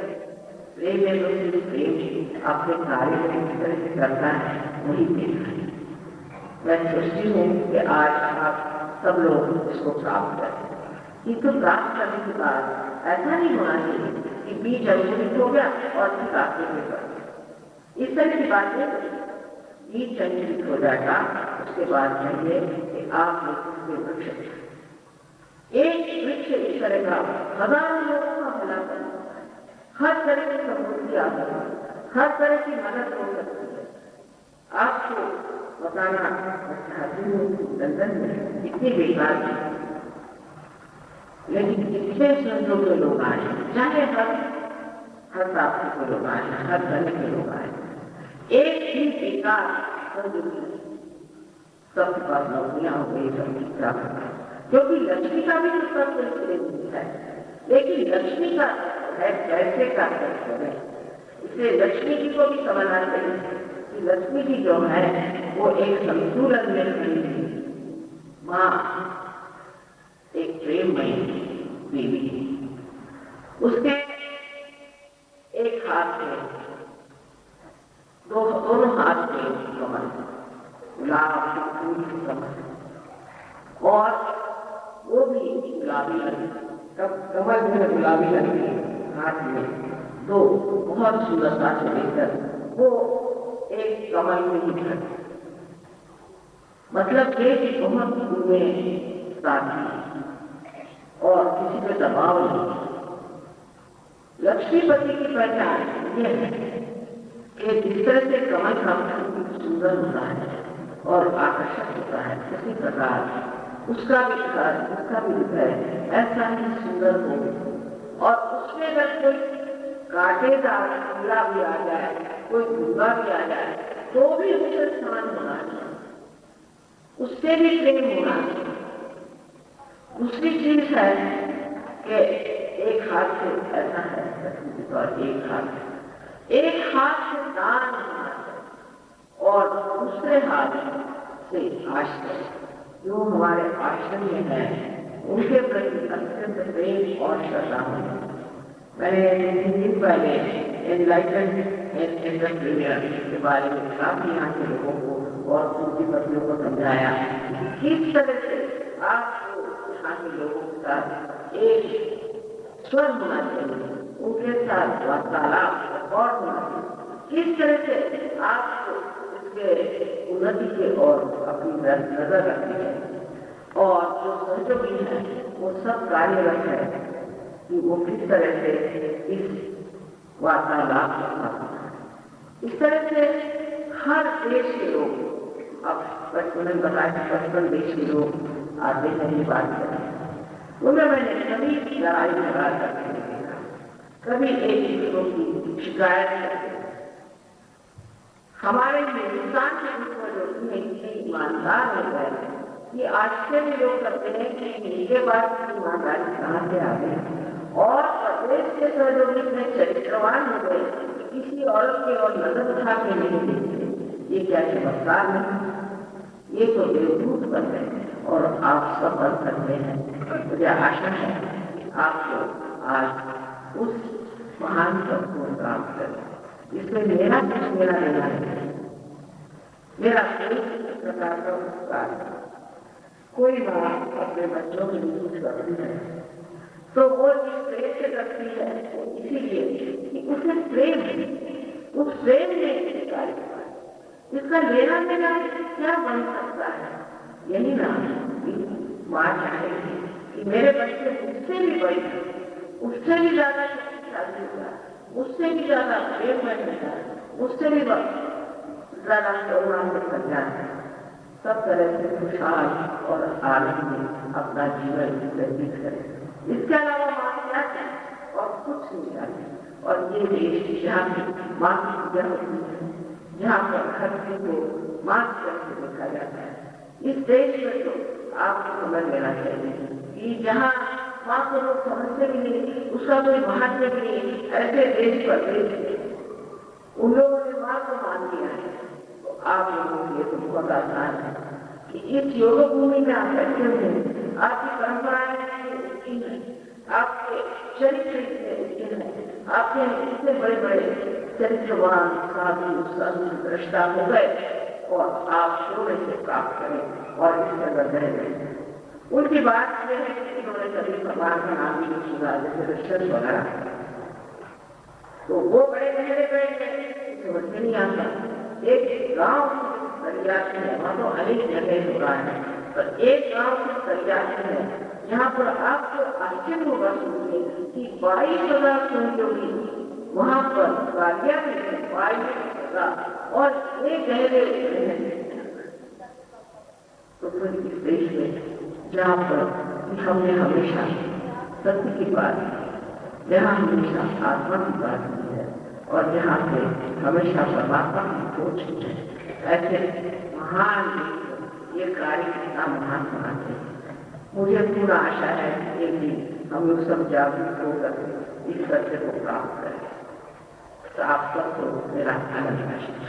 प्रेम में तो सिर्फ प्रेम अपने कार्य को किस तरह से करता है वही प्रेम है। मैं सोचती हूँ कि आज आप सब लोग इसको प्राप्त करें, किंतु प्राप्त करने के बाद ऐसा नहीं होना चाहिए कि बीज अंकुरित हो गया और फिर आगे बढ़ इस तरह की बातें। बीज अंकुरित हो जाएगा उसके बाद चाहिए कि आप उसके वृक्ष, एक वृक्ष इस तरह का हजारों लोगों का भला कर, हर तरह की समृद्धि आ सकती है, हर तरह की मदद हो सकती है। आपको बताना चाहती हूँ लंदन में इतनी बेकार थी, लेकिन इतने संतों के लोग आए, चाहे हर ताप के लोग आए, हर धन के लोग आए, एक ही बेकार सबके पास नौकरियां हो गई, सब ठीक ठाक, क्योंकि लक्ष्मी का भी तो सब है, लेकिन लक्ष्मी का है कैसे का है। इसलिए लक्ष्मी जी को भी समझना चाहिए कि लक्ष्मी जी जो है वो एक संतुलन में खड़ी थी। माँ एक प्रेममयी देवी, उसके एक हाथ में दोनों हाथ में कमल, गुलाब के फूल की कमल, और वो भी गुलाबी रंग, कमल में गुलाबी रंग के हाथ में दो बहुत सुंदरता से लेकर वो एक कमल में ही खड़े, मतलब ये कि बहुत उनमें साथी और किसी पे दबाव नहीं। लक्ष्मीपति की पहचान ये है कि जिस तरह से कमल का फूल सुंदर होता है और आकर्षक होता है, उसी प्रकार उसका भी हृदय ऐसा ही सुंदर हो और उसमें अगर कोई कांटेदार कीड़ा भी आ जाए, कोई धुआं भी आ जाए, तो भी उसे स्थान होना चाहिए, उससे भी प्रेम होना चाहिए। दूसरी चीज है कि एक हाथ से ऐसा है और एक हाथ से दान होना चाहिए और दूसरे हाथ से आश्रय, जो हमारे आश्रम में है उनके प्रति अत्यंत प्रेम और श्रद्धा होना। मैंने दिन पहले एनलाइटमेंट एंटरप्रेन्योर के बारे में काफी यहाँ के लोगों को और उनकी पत्नियों को समझाया किस तरह से आपको यहाँ के लोगों के साथ एक स्वर होना चाहिए, उनके साथ वार्तालाप और होना चाहिए, किस तरह से आपको इसके उन्नति के और अपनी नजर रखनी है और जो सहयोगी है वो सब कार्यरत है कि वो किस तरह से इस वार्तालाप को इस तरह से हर देश के लोग, अब मैंने बताया कि 55 देश के लोग आते हैं ये बात करें, उनमें मैंने कभी लड़ाई झगड़ा करते नहीं देखा, कभी एक दूसरों की शिकायत करते। हमारे हिंदुस्तान के ऊपर जो इतने ईमानदार हो गए ये आश्चर्य लोग करते हैं कि इनके बाद की महाकाली कहाँ से आ गई और प्रदेश के सहयोग इतने चरित्रवान हो गए किसी औरत के और नजर उठा के नहीं देखते। ये क्या चमत्कार नहीं, ये तो बेवकूफ कर रहे हैं और आप सफल करते हैं। मुझे आशा है आपको आज उस महान पद को प्राप्त करें। इसमें मेरा कुछ मेरा लेना है, मेरा कोई प्रकार का उपकार, कोई माँ अपने बच्चों के लिए कुछ करती है तो वो जिस प्रेम से करती है इसीलिए कि उसे प्रेम, उस प्रेम में कार्य इसका लेना देना क्या बन सकता है। यही ना कि माँ चाहेगी कि मेरे बच्चे उससे भी बड़ी, उससे भी ज्यादा शक्तिशाली होगा, उससे भी ज्यादा प्रेम बनेगा, उससे भी ज्यादा करुणा से कल्याण, सब तरह से खुशहाल और आनंद में अपना जीवन व्यतीत करें। इसके अलावा माँ क्या चाहिए और कुछ नहीं चाहिए। और ये देश जहाँ माँ की पूजा होती है, जहाँ पर धरती को माँ की तरह से देखा जाता है, इस देश में तो आपको समझ लेना चाहिए कि जहाँ माँ को लोग समझते भी नहीं, उसका कोई महत्व भी नहीं, ऐसे देश पर देश उन लोगों ने माँ को मान लिया है। तो आप लोगों के लिए तो बहुत आसान है कि इस योग भूमि में आप बैठे हुए, आपकी परंपराएं आपके चरित्र इतने हैं, आपके इतने बड़े बड़े चरित्रवान साधु संत दृष्टा हो गए और आप शोर से प्राप्त करें और इस तरह रहे। उनकी बात यह है कि उन्होंने कभी भगवान का नाम भी नहीं सुना, जैसे दर्शन वगैरह, तो वो बड़े गहरे गए समझ में नहीं आता। एक गांव तैयार है, वहां तो अनेक जगह हो रहा है, पर एक गांव की तैयार है यहाँ पर आपको आश्चर्य होगा सुनिए कि 22,000 सहयोगी वहां पर कार्य में 22,000 और एक गहरे तो फिर इस देश में जहाँ पर हमने हमेशा सत्य की बात, जहाँ हमेशा आत्मा की बात की है और जहाँ से हमेशा परमात्मा की खोज की है, ऐसे महान ये कार्य कितना महान बनाते हैं। मुझे पूरा आशा है कि एक दिन हम लोग सब जागरूक होकर इस सत्य को प्राप्त करें। तो आप सबको मेरा आनंद आशीष।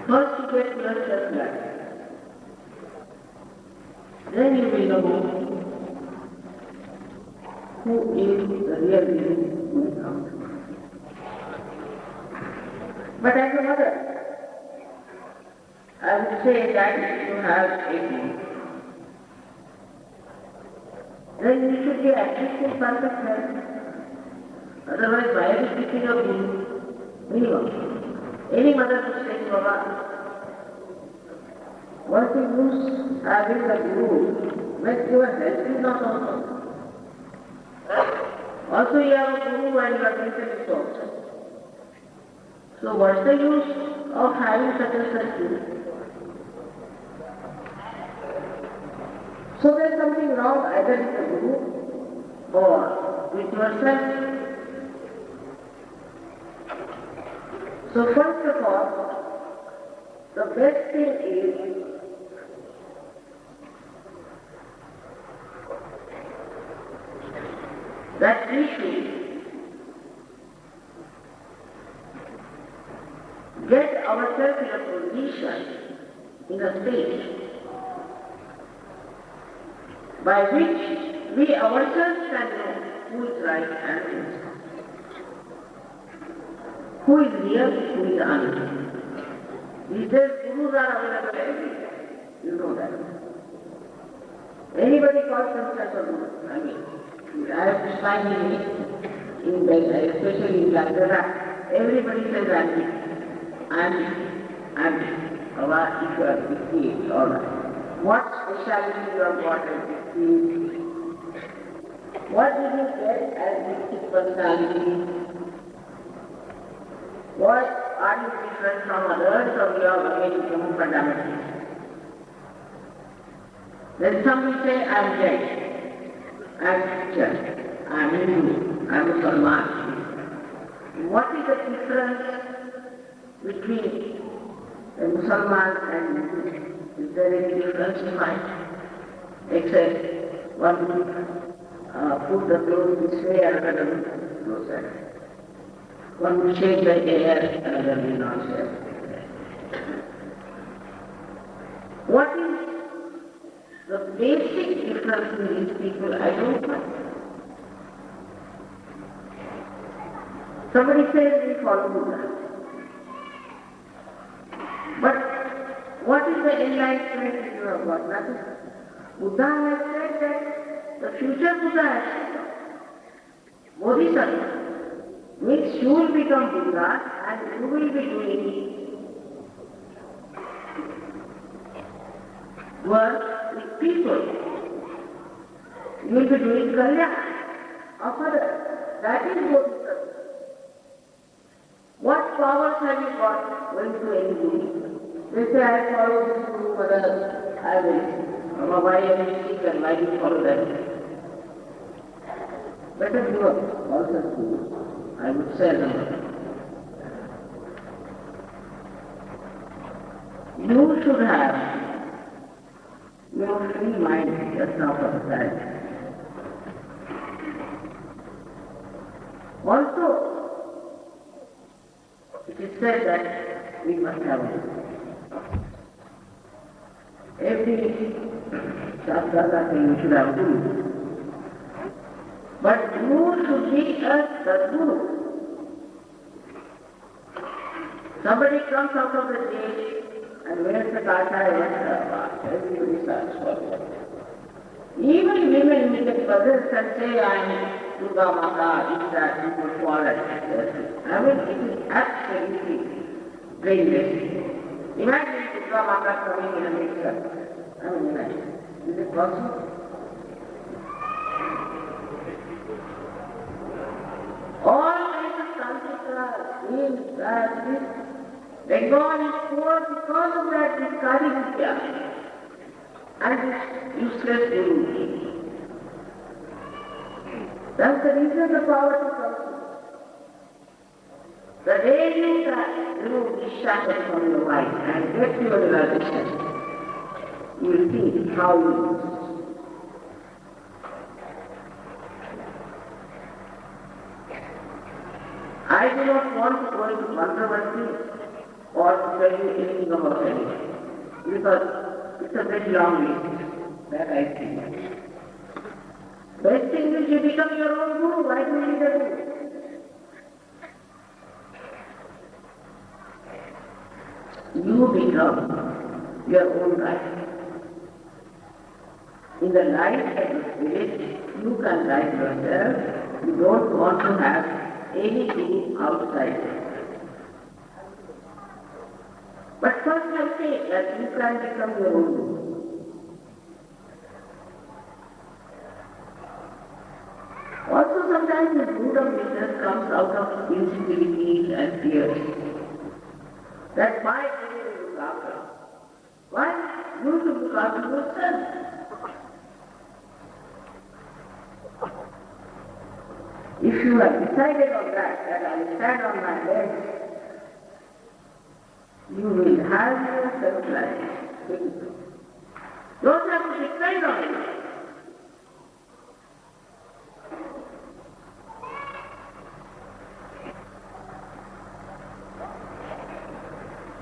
First to get yourself right, then you will know who is the real being who is out. But as a mother, I would say that if you have a being, then you should be at least in perfect health. Otherwise, why are you keeping a being? Minimum. Any mother would say, Baba, what's the use having a guru when your health is not also? Also, you have a guru and your mental is also. So what's the use of having such a circle? So there's something wrong either with the guru or with yourself. So first of all, the best thing is that we should get ourselves in a position, in a state, by which we ourselves can know who is right and who is wrong, who is real, who is unreal. These days gurus are available everywhere, you know that. Anybody calls themselves a guru. I mean, I have to find in Bengal, especially in Calcutta, everybody says I'm Baba, if you are 58, all right. What speciality you have got as 58? What did you get as mystic personality? What are you different from others, or you are going to become fundamental? Then some will say, I'm dead, I'm Christian, I'm Hindu, I'm Muslim. What is the difference between the Muslims and Muslims? Is there any difference in mind? Except one put the clothes this way, another will close that way. One will shave the hair, another will not shave. What is the basic difference in these people? I don't know. Somebody says we follow Buddha. But what is the enlightenment you have got? Nothing. Buddha has said that the future Buddha has said, Bodhisattva, means you will become Buddha and you will be doing work with people. You will be doing Kalyana of others. That is Bodhisattva. What powers have you got going to any guru? They say, I follow this guru, Mother, I will. Why am I sick and why do you follow that? Better give up all such gurus. I would say them. You should have your free mind just now for the time. Also, it is said that we must have every Shastra thing we should have guru. But guru should be a Sadguru. Somebody comes out of the jail and wears the kasha, everybody starts following. Even women with the brothers can say, I am Durga Mata, this, that, people fall at I mean, it is absolutely brainless. Imagine Durga Mata coming in a mixer. I mean, imagine. Is it possible? All kinds of tantrika, this, that, this. Bengal is poor because of that Vikari Vidya and this useless guru. That's the reason the poverty comes. The day you remove this shackle from your mind and get your realization, you will see how you exist. I do not want to go into controversy or to tell you anything about anything, because it's a very long list that I see. Best thing is you become your own guru. Why do you need a guru? You become your own guide. In the life of the spirit, you can guide yourself. You don't want to have any guru outside it. But first I say that you can become your own guru. Also sometimes the Buddha business comes out of insecurities and fears. That my guru will look after. Why? You should look after yourself. If you have decided on that I will stand on my legs, you will have your self-life. Don't have to depend on it.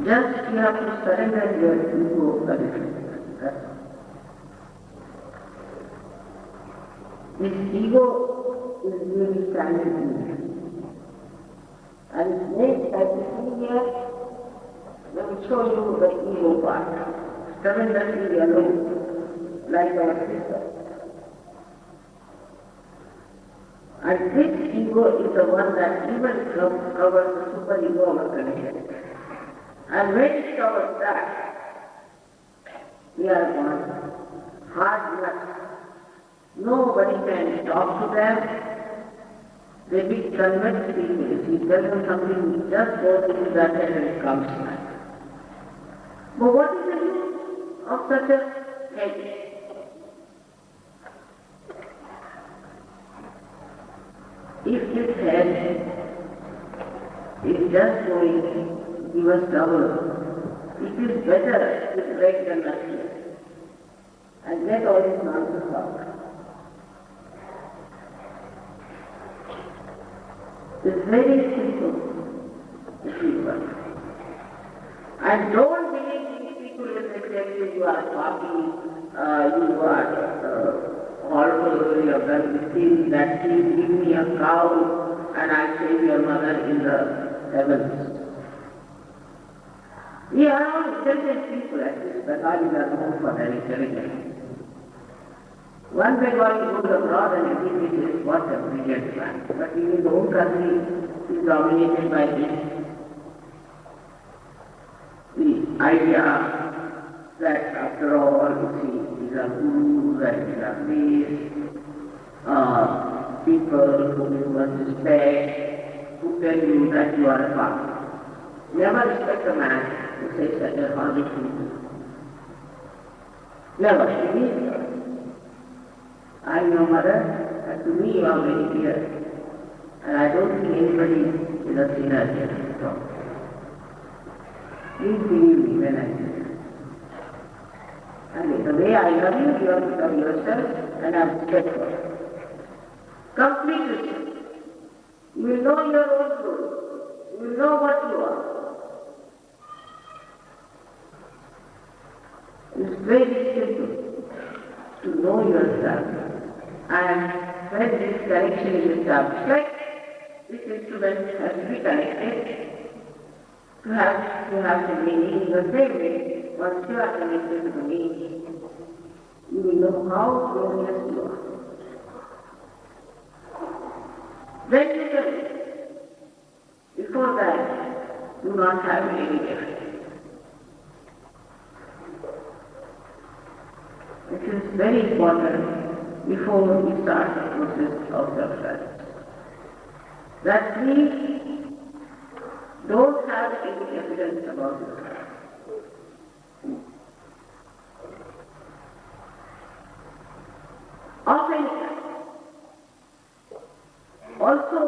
Just you have to surrender your ego a little. That's all. This ego is really standing in you. And it's made, as you see here, let me show you the ego part. Tremendously alone, like our sister. And this ego is the one that even covers the super-ego of a connection. And when it covers that, we are one hard nut. Nobody can talk to them. They be convinced people. If you tell them something, just goes into that head and it comes back. But what is the use of such a head? If this head is just going to give us trouble. It is better to break the nothing and let all this nonsense out. It's very simple, the people. And don't believe these people when they tell you you are happy, you are horrible, you have done this thing, that thing, give me a cow and I'll save your mother in the heavens. We are all intelligent people at this, Bengalis are known for their intelligence. One Bengali goes abroad and everybody says, what a brilliant man. But in his own country, he is dominated by the idea that after all, you see, these are gurus and these are these people whom you must respect, who tell you that you are a father. Never respect a man who says such a horrible thing. Never. I am your mother, and to me you are very dear. And I don't think anybody is a sinner here at all. Please believe me when I say that. And the way I love you, you have to love yourself, and I am respect for you. Complete respect. You will know your own truth. You will know what you are. It's very simple to know yourself. And when this connection is established, like this instrument has to be connected to have the meaning in the same way. Once you are connected to the meaning, you will know how glorious you are. Then you can, before that, do not have any gift. It is very important before we start the process of self-reliance that we don't have any evidence about it. Often, also,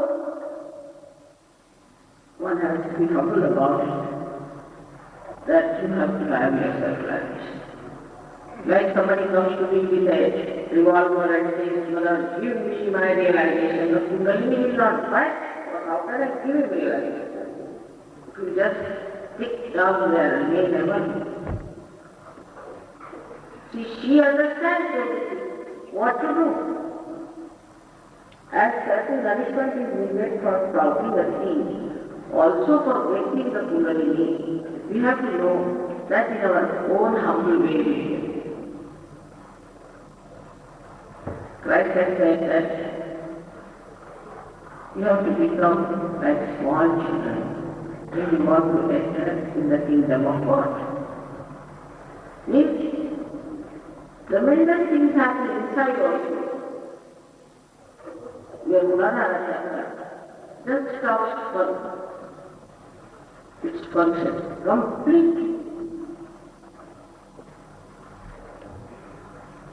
one has to be humble about it, that you have to have your self-realization. Like somebody comes to me with a revolver and says, Mother, give me my realization. The Kundalini will not fight, but how can I give him realization? If you just stick down there and may never. See, she understands what to do. As certain nourishment is needed for sprouting the seed, also for breaking the Kundalini, we have to know that in our own humble way. Christ has said that you have to become like small children when you want to enter in the kingdom of God. If tremendous things happen inside also, your Mulana just stops for its function completely.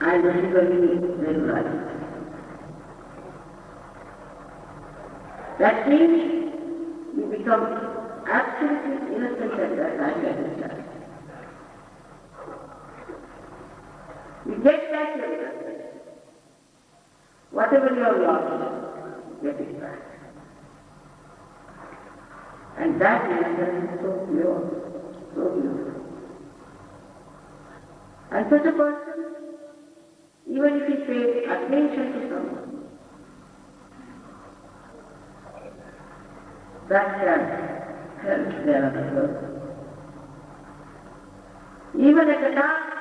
I basically realize. That means you become absolutely innocent at that time at this time. You get back your innocence. Whatever you have lost, get it back. And that innocence is so pure, so beautiful. And such a person, even if he pays attention to someone, that can help their other person. Even at the dark,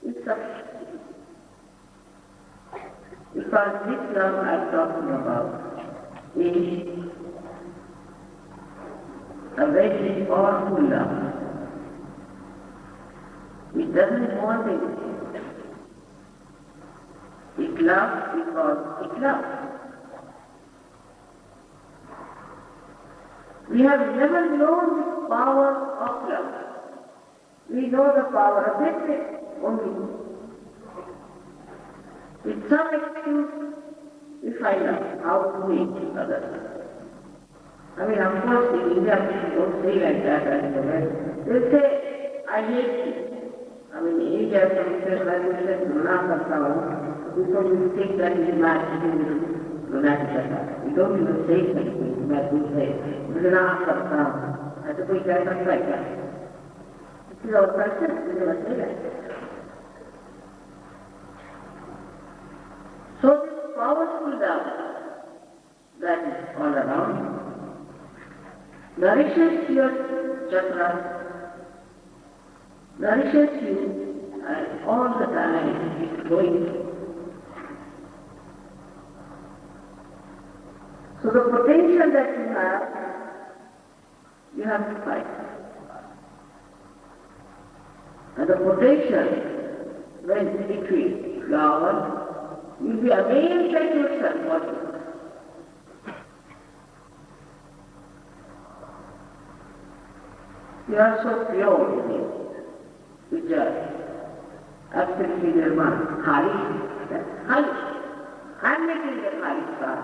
it's sufficient. Because this love I'm talking about is a very powerful love. It doesn't want anything. It loves because it loves. We have never known the power of love. We know the power of hatred only. With some excuse, we find out how to hate others. I mean, of course, in India, people don't say like that at the West. They say, I hate you. I mean, in India, some say, like we said, Guna Karta Ho, people will think that he is mad, he will Guna Karta. We don't even say such things, but we say, Guna Karta Ho. I suppose that is like that. This is our culture, we never say that. So this powerful love that is all around nourishes your chakras, nourishes you, and all the time it's going. So the potential that you have to fight. And the potential, when it will flower, you'll be amazed at yourself what you are. You are so pure in it, which are absolutely nirvana, Hari. I'm making the Hari star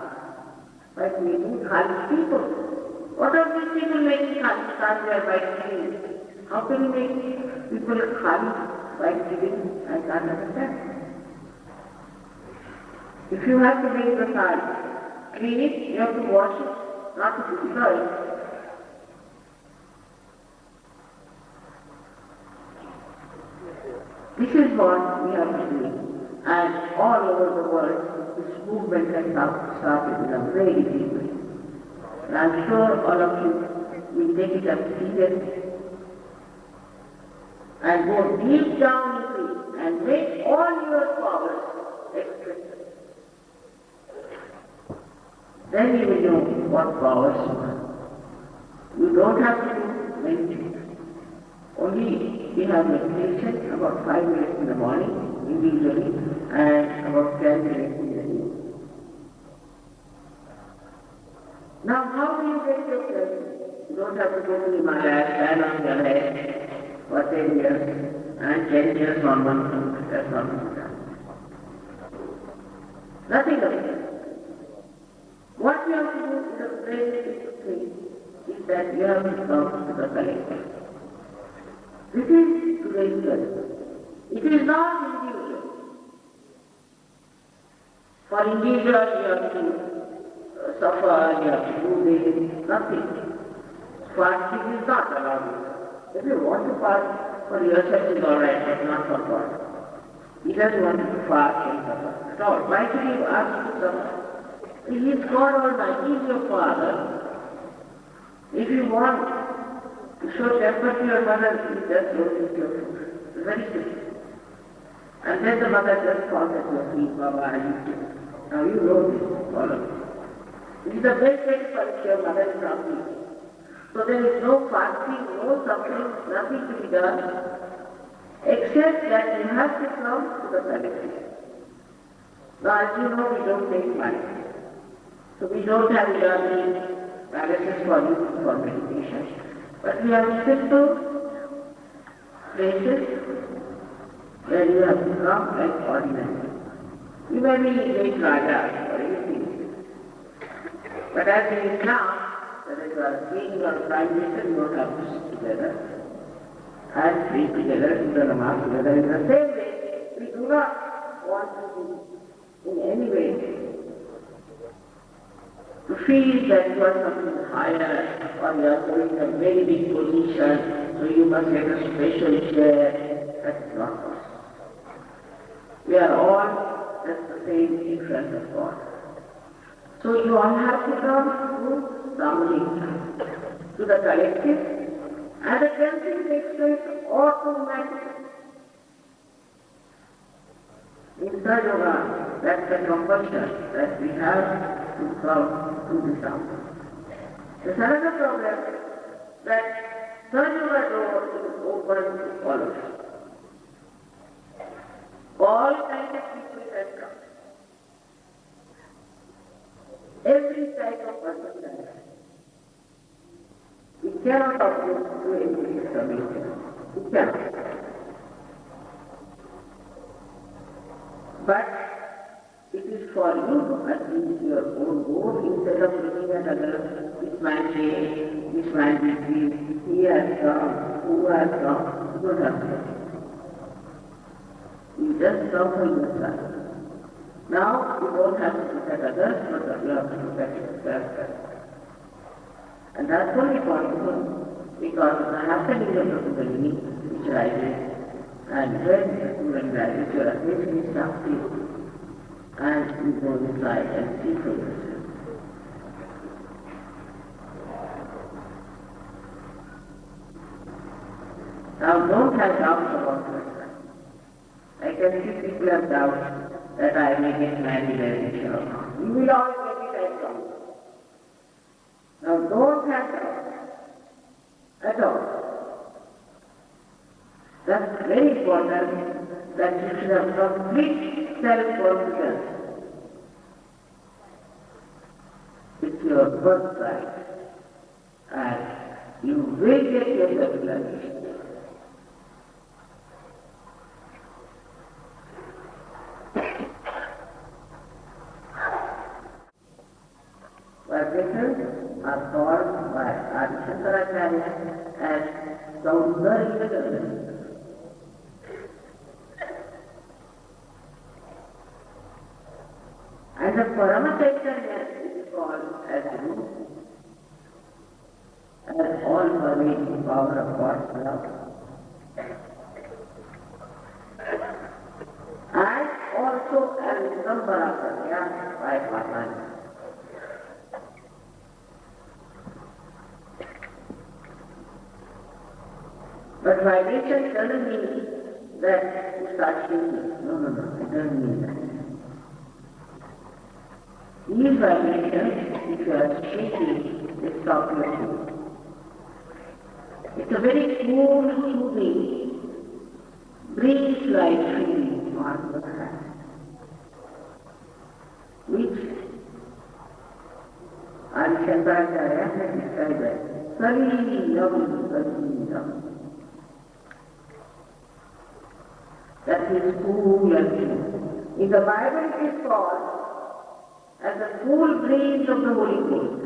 by making Hari people. What are these people making Hari stars by killing? How can you make people Hari by killing? I can't understand. If you have to make the sari, clean it, you have to wash it, not to destroy it. This is what we have to do. And all over the world, this movement has started in a very deep way. And I'm sure all of you will take it up seriously and go deep down into it and make all your powers express. Then you will know what powers you have. You don't have to do many things. Only we have meditation about 5 minutes in the morning, individually, and about 10 minutes in the evening. Now, how do you get yourself? You don't have to go to the Himalayas, stand on your head for 10 years, and 10 years on one foot. That's not done. Nothing of it. What you have to do is a very basic thing, is that you have to come to the collective. This is today's lesson. It is not individual. For individuals you have to suffer, you have to do this, nothing. Fasting is not allowed. If you want to fast for yourself is alright, but not for God. He doesn't want you to fast and suffer at all. Why should you ask to suffer? He is God Almighty, He is your Father. If you want to show temper to your mother, you just don't eat your food. It's very simple. And then the mother just falls at your feet, Baba, I eat it. Now you know this, all of it. It is the best way to punish your mother from eating. So there is no fasting, no suffering, nothing to be done, except that you have to come to the collective. Now as you know, we don't take money. So we don't have any palaces for you for meditation. But we have simple places where you have to come like ordinary. You may be late Raja or anything. But as it is now, whether you are king or prime minister, you don't have to sit together and sleep together, do the namaz together. In the same way, we do not want to in any way to feel that you are something higher or you are going a very big position, so you must get a special share. That is not possible. We are all just the same in front of God. So you all have to come to Brahmanism, to the collective, and the cleansing takes place automatically. In Sahaja, that's the compulsion that we have to come to this house. There's another problem that Sahaja door is open to all of us. All kinds of people can come. Every type of person can come. We cannot object to every submission. We cannot. But it is for you to achieve your own goal instead of looking at others. It this man came, this man did, he has come, who has come, you don't have to. You just come for yourself. Now you don't have to look at others, but you have to look at yourself. And that's only possible because the happening of the belief which rises, and when the student rises, your attention is active, and you go inside and see for yourself. Now don't have doubts about yourself. I can see people have doubts that I may get married as inshallah. You will always get it as well. Now don't have doubts at all. That's very important that you should have complete self-confidence. It's your birthright and you will get your revelation. Vibrations are called by Adi Shankaracharya as Saundarya. And the Paramachaitanya is called as Root, as all-pervading power of God's love. And also as Sambarapanya by Paramahansa. But vibration doesn't mean that you start shaking. No, it doesn't mean that. These vibrations, if you are shaking, they stop your shaking. It's a very cool, soothing, breeze-like feeling on the hand, which Adi Shankaracharya has described as Sarinam. That is cool and cool. In the Bible it is called as the cool breeze of the Holy Ghost.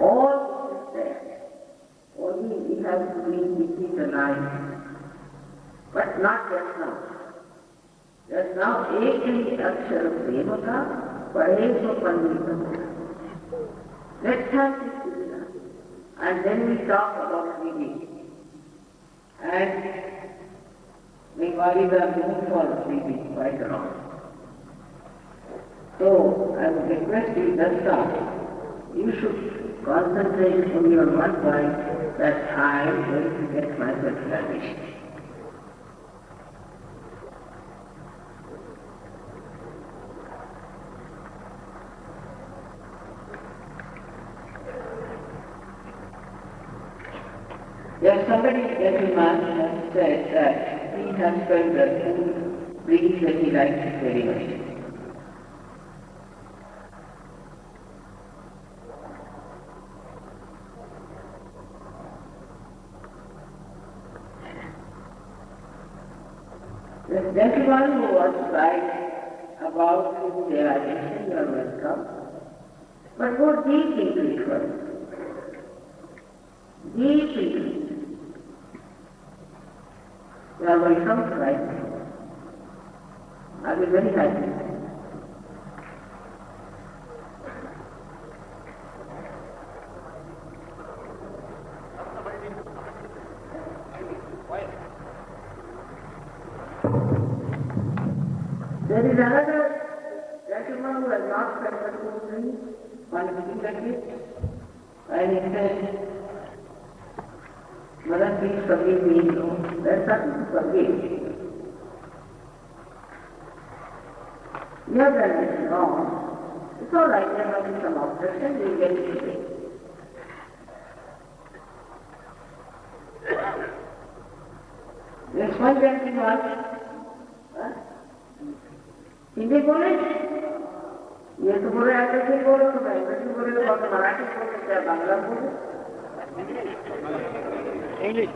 All is there. Only we have to read between the lines. But not just now. Just now, Ekhi Akshara Premaka, Pareso Pandita. Let's have this together. And then we talk about reading. And Bengalis are known for reading quite a lot. So, I would request you just now, you should concentrate only on one point, that I am going to get myself established. Yes, somebody, gentleman, has said that he has felt the cool breeze that he likes very much. The gentleman who was right about his realization, you are welcome. But go deep into it first. Deep into it. You are welcome to write. I will be very happy. There is another gentleman who has not felt the cool breeze, one looking at it, and he said, Mother, please forgive me. No, there's nothing to forgive. You have done this wrong. It's all right, there might be some objection, we'll get it today. There's one gentleman, Hindi बोले ये तो बोले ऐसे ही बोलो तो मैं English बोले तो मराठी बोले क्या बांग्ला बोले इंग्लिश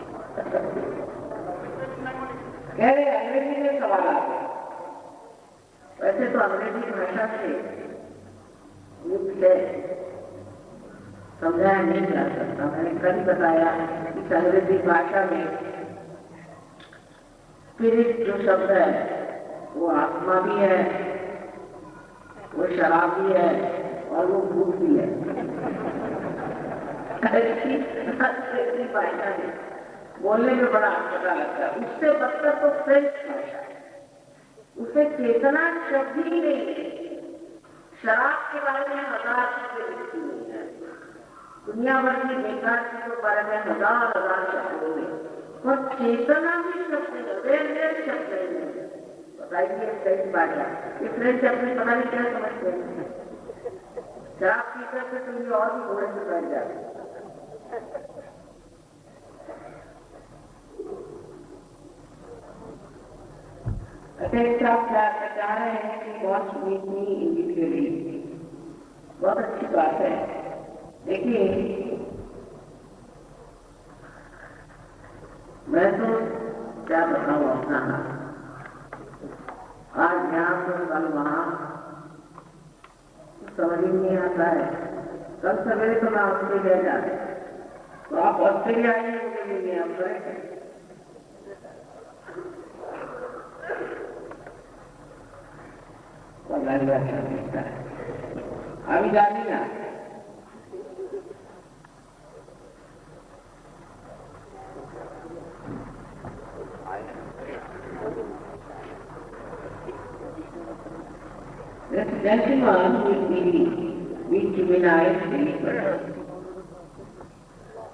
कह रहे अंग्रेजी में सवाल आते वैसे तो अंग्रेजी भाषा से रूप से समझाया नहीं जा सकता। मैंने कल बताया इस अंग्रेजी भाषा में स्पिरिट जो शब्द है वो आत्मा भी है, वो शराब भी है और वो भूत भी है। अंग्रेजी भाषा है, बोलने में बड़ा अच्छा लगता है। उससे बदतर तो फ्रेंच भाषा है, उसे चेतना शब्द ही नहीं है। शराब के बारे में 1000 चीजें लिखी हुई है, दुनिया भर की बेकार चीजों के बारे में 1000 शब्द हुए, और चेतना भी शब्द है, शब्द है। बताइए फ्रेंच भाषा, ये फ्रेंच अपने पता नहीं क्या समझते हैं। शराब पीकर से तो ये और भी घोड़े से बैठ जाते। आप चाह रहे हैं कि वॉच मीट मी इंडिविजुअली, बहुत अच्छी बात है। देखिए मैं तो क्या बताऊं अपना, आज यहाँ पर कल वहाँ समझ ही नहीं आता है। कल सवेरे तो मैं ऑस्ट्रेलिया जा रही, तो आप ऑस्ट्रेलिया आइए, मुझे मिलिए, आप करें अभी जानी ना।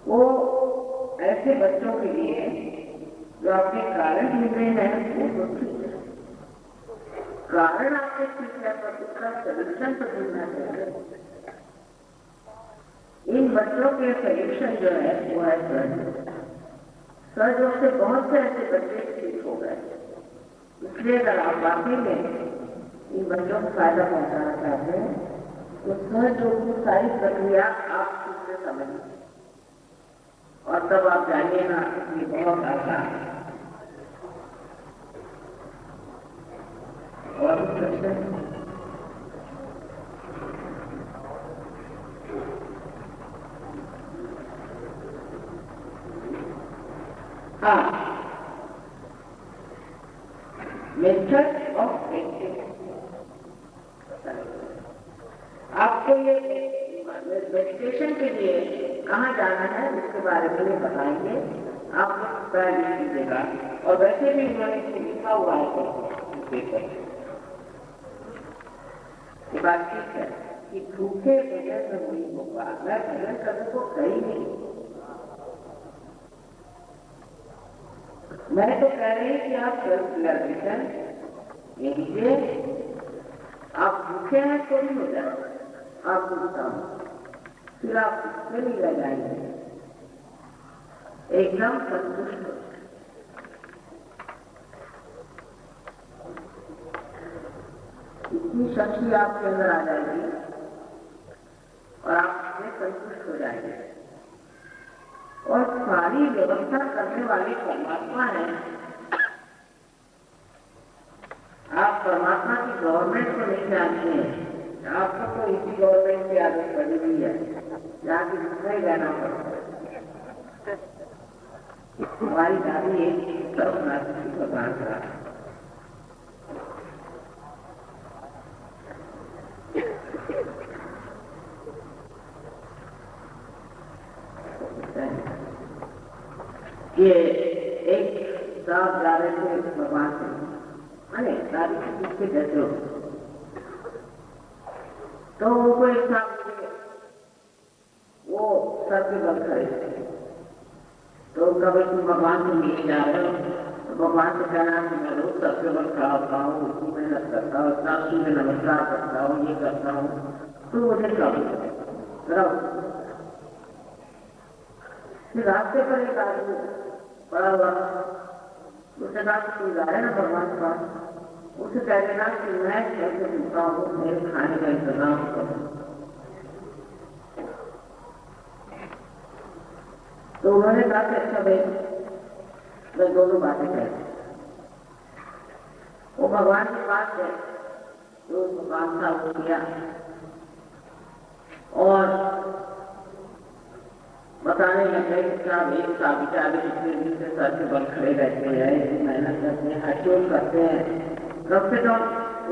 वो ऐसे बच्चों के लिए जो अपने कारण मिल रहे हैं, वो कारण आपके ठीक है, पर उसका सॉल्यूशन तो ढूंढना चाहिए। इन बच्चों के सॉल्यूशन जो है वो है सहयोग से बहुत से ऐसे बच्चे ठीक हो गए। इसलिए अगर आप वाकई में इन बच्चों को फायदा पहुंचाना चाहते हैं तो सहयोग की सारी प्रक्रिया आप खुद से समझिए, और तब आप जानिएगा ये बहुत आसान है। और हाँ, मेथड ऑफ आपको ये मेडिटेशन के लिए कहाँ जाना है उसके बारे में ये बताएंगे, आप लोग तैयारी कीजिएगा। और वैसे भी उन्होंने लिखा हुआ है ये बात ठीक है कि भूखे वजह से नहीं होगा। मैं भजन करने को कही नहीं, मैं तो कह रही कि आप सेल्फ रियलाइजेशन ये लीजिए। आप भूखे हैं तो नहीं हो जाए, आपको बताऊं, फिर आप उसमें नहीं रह जाएंगे, एकदम संतुष्ट। इतनी शक्ति आपके अंदर आ जाएगी और आप उसमें संतुष्ट हो जाएंगे। और सारी व्यवस्था करने वाले परमात्मा है। आप परमात्मा की गवर्नमेंट को नहीं जानते हैं, आपको तो इसी गवर्नमेंट की आदत पड़ी हुई है, जहाँ की दूसरा ही रहना पड़ता है। हमारी दादी एक सर्वनाशी भगवान का ये एक साथ जा रहे थे भगवान से, अरे दादी के पीछे बैठे हो, तो उनको एक साथ वो सर के बल खड़े थे। तो उनका भाई तुम भगवान से मिल जा रहे हो, तो भगवान से कहना कि मैं रोज सर के बल खड़ा होता हूँ, उसकी मेहनत करता हूँ, सासू में नमस्कार करता हूँ, ये करता हूँ, तो मुझे कब रास्ते पर एक आदमी पड़ा हुआ, उससे कहा कि तुम जा रहे ना भगवान के पास, उसे कह देना कि मैं कैसे भूखा हूँ, मेरे खाने का इंतजाम करो। तो उन्होंने कहा कि अच्छा भाई मैं दोनों बातें कह, वो भगवान के पास गए जो दुकान था वो किया और बताने लगे कि आप एक साल बेचारे जितने दिन से सर के बल खड़े रहते हैं, मेहनत करते हैं, हटोल करते हैं, कम से कम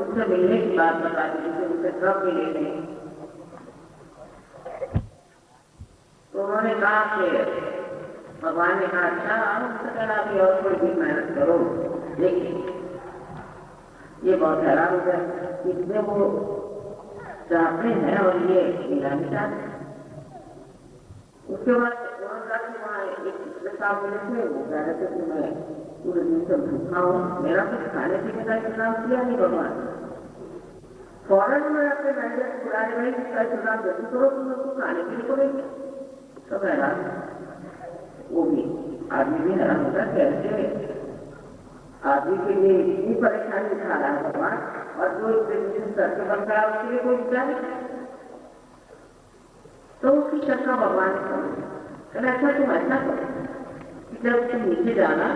उससे मिलने की बात बता दीजिए, उनसे कब मिलेंगे। तो उन्होंने कहा कि भगवान ने कहा अच्छा उनसे कहना अभी और थोड़ी भी मेहनत करो, लेकिन ये बहुत हैरान हो गया कितने वो चाहते हैं और ये मिला नहीं चाहते। उसके बाद वहाँ एक दूसरे साहब मिले थे, वो कह रहे थे कि मैं पूरे दिन से भूखा हूँ, मेरा कुछ खाने पीने का इंतजाम किया नहीं भगवान। फौरन में अपने मैनेजर को बुलाने में इसका इंतजाम जल्दी करो, तुम लोग को खाने पीने को नहीं। सब हैरान, वो भी आदमी भी हैरान होता है कैसे आदमी के लिए इतनी परेशानी उठा रहा है भगवान, और जो इतने सर के बन रहा है उसके लिए कोई विचार नहीं। तो उसकी शंका भगवान ने ऐसा तुम ऐसा करो कि जब तुम नीचे जाना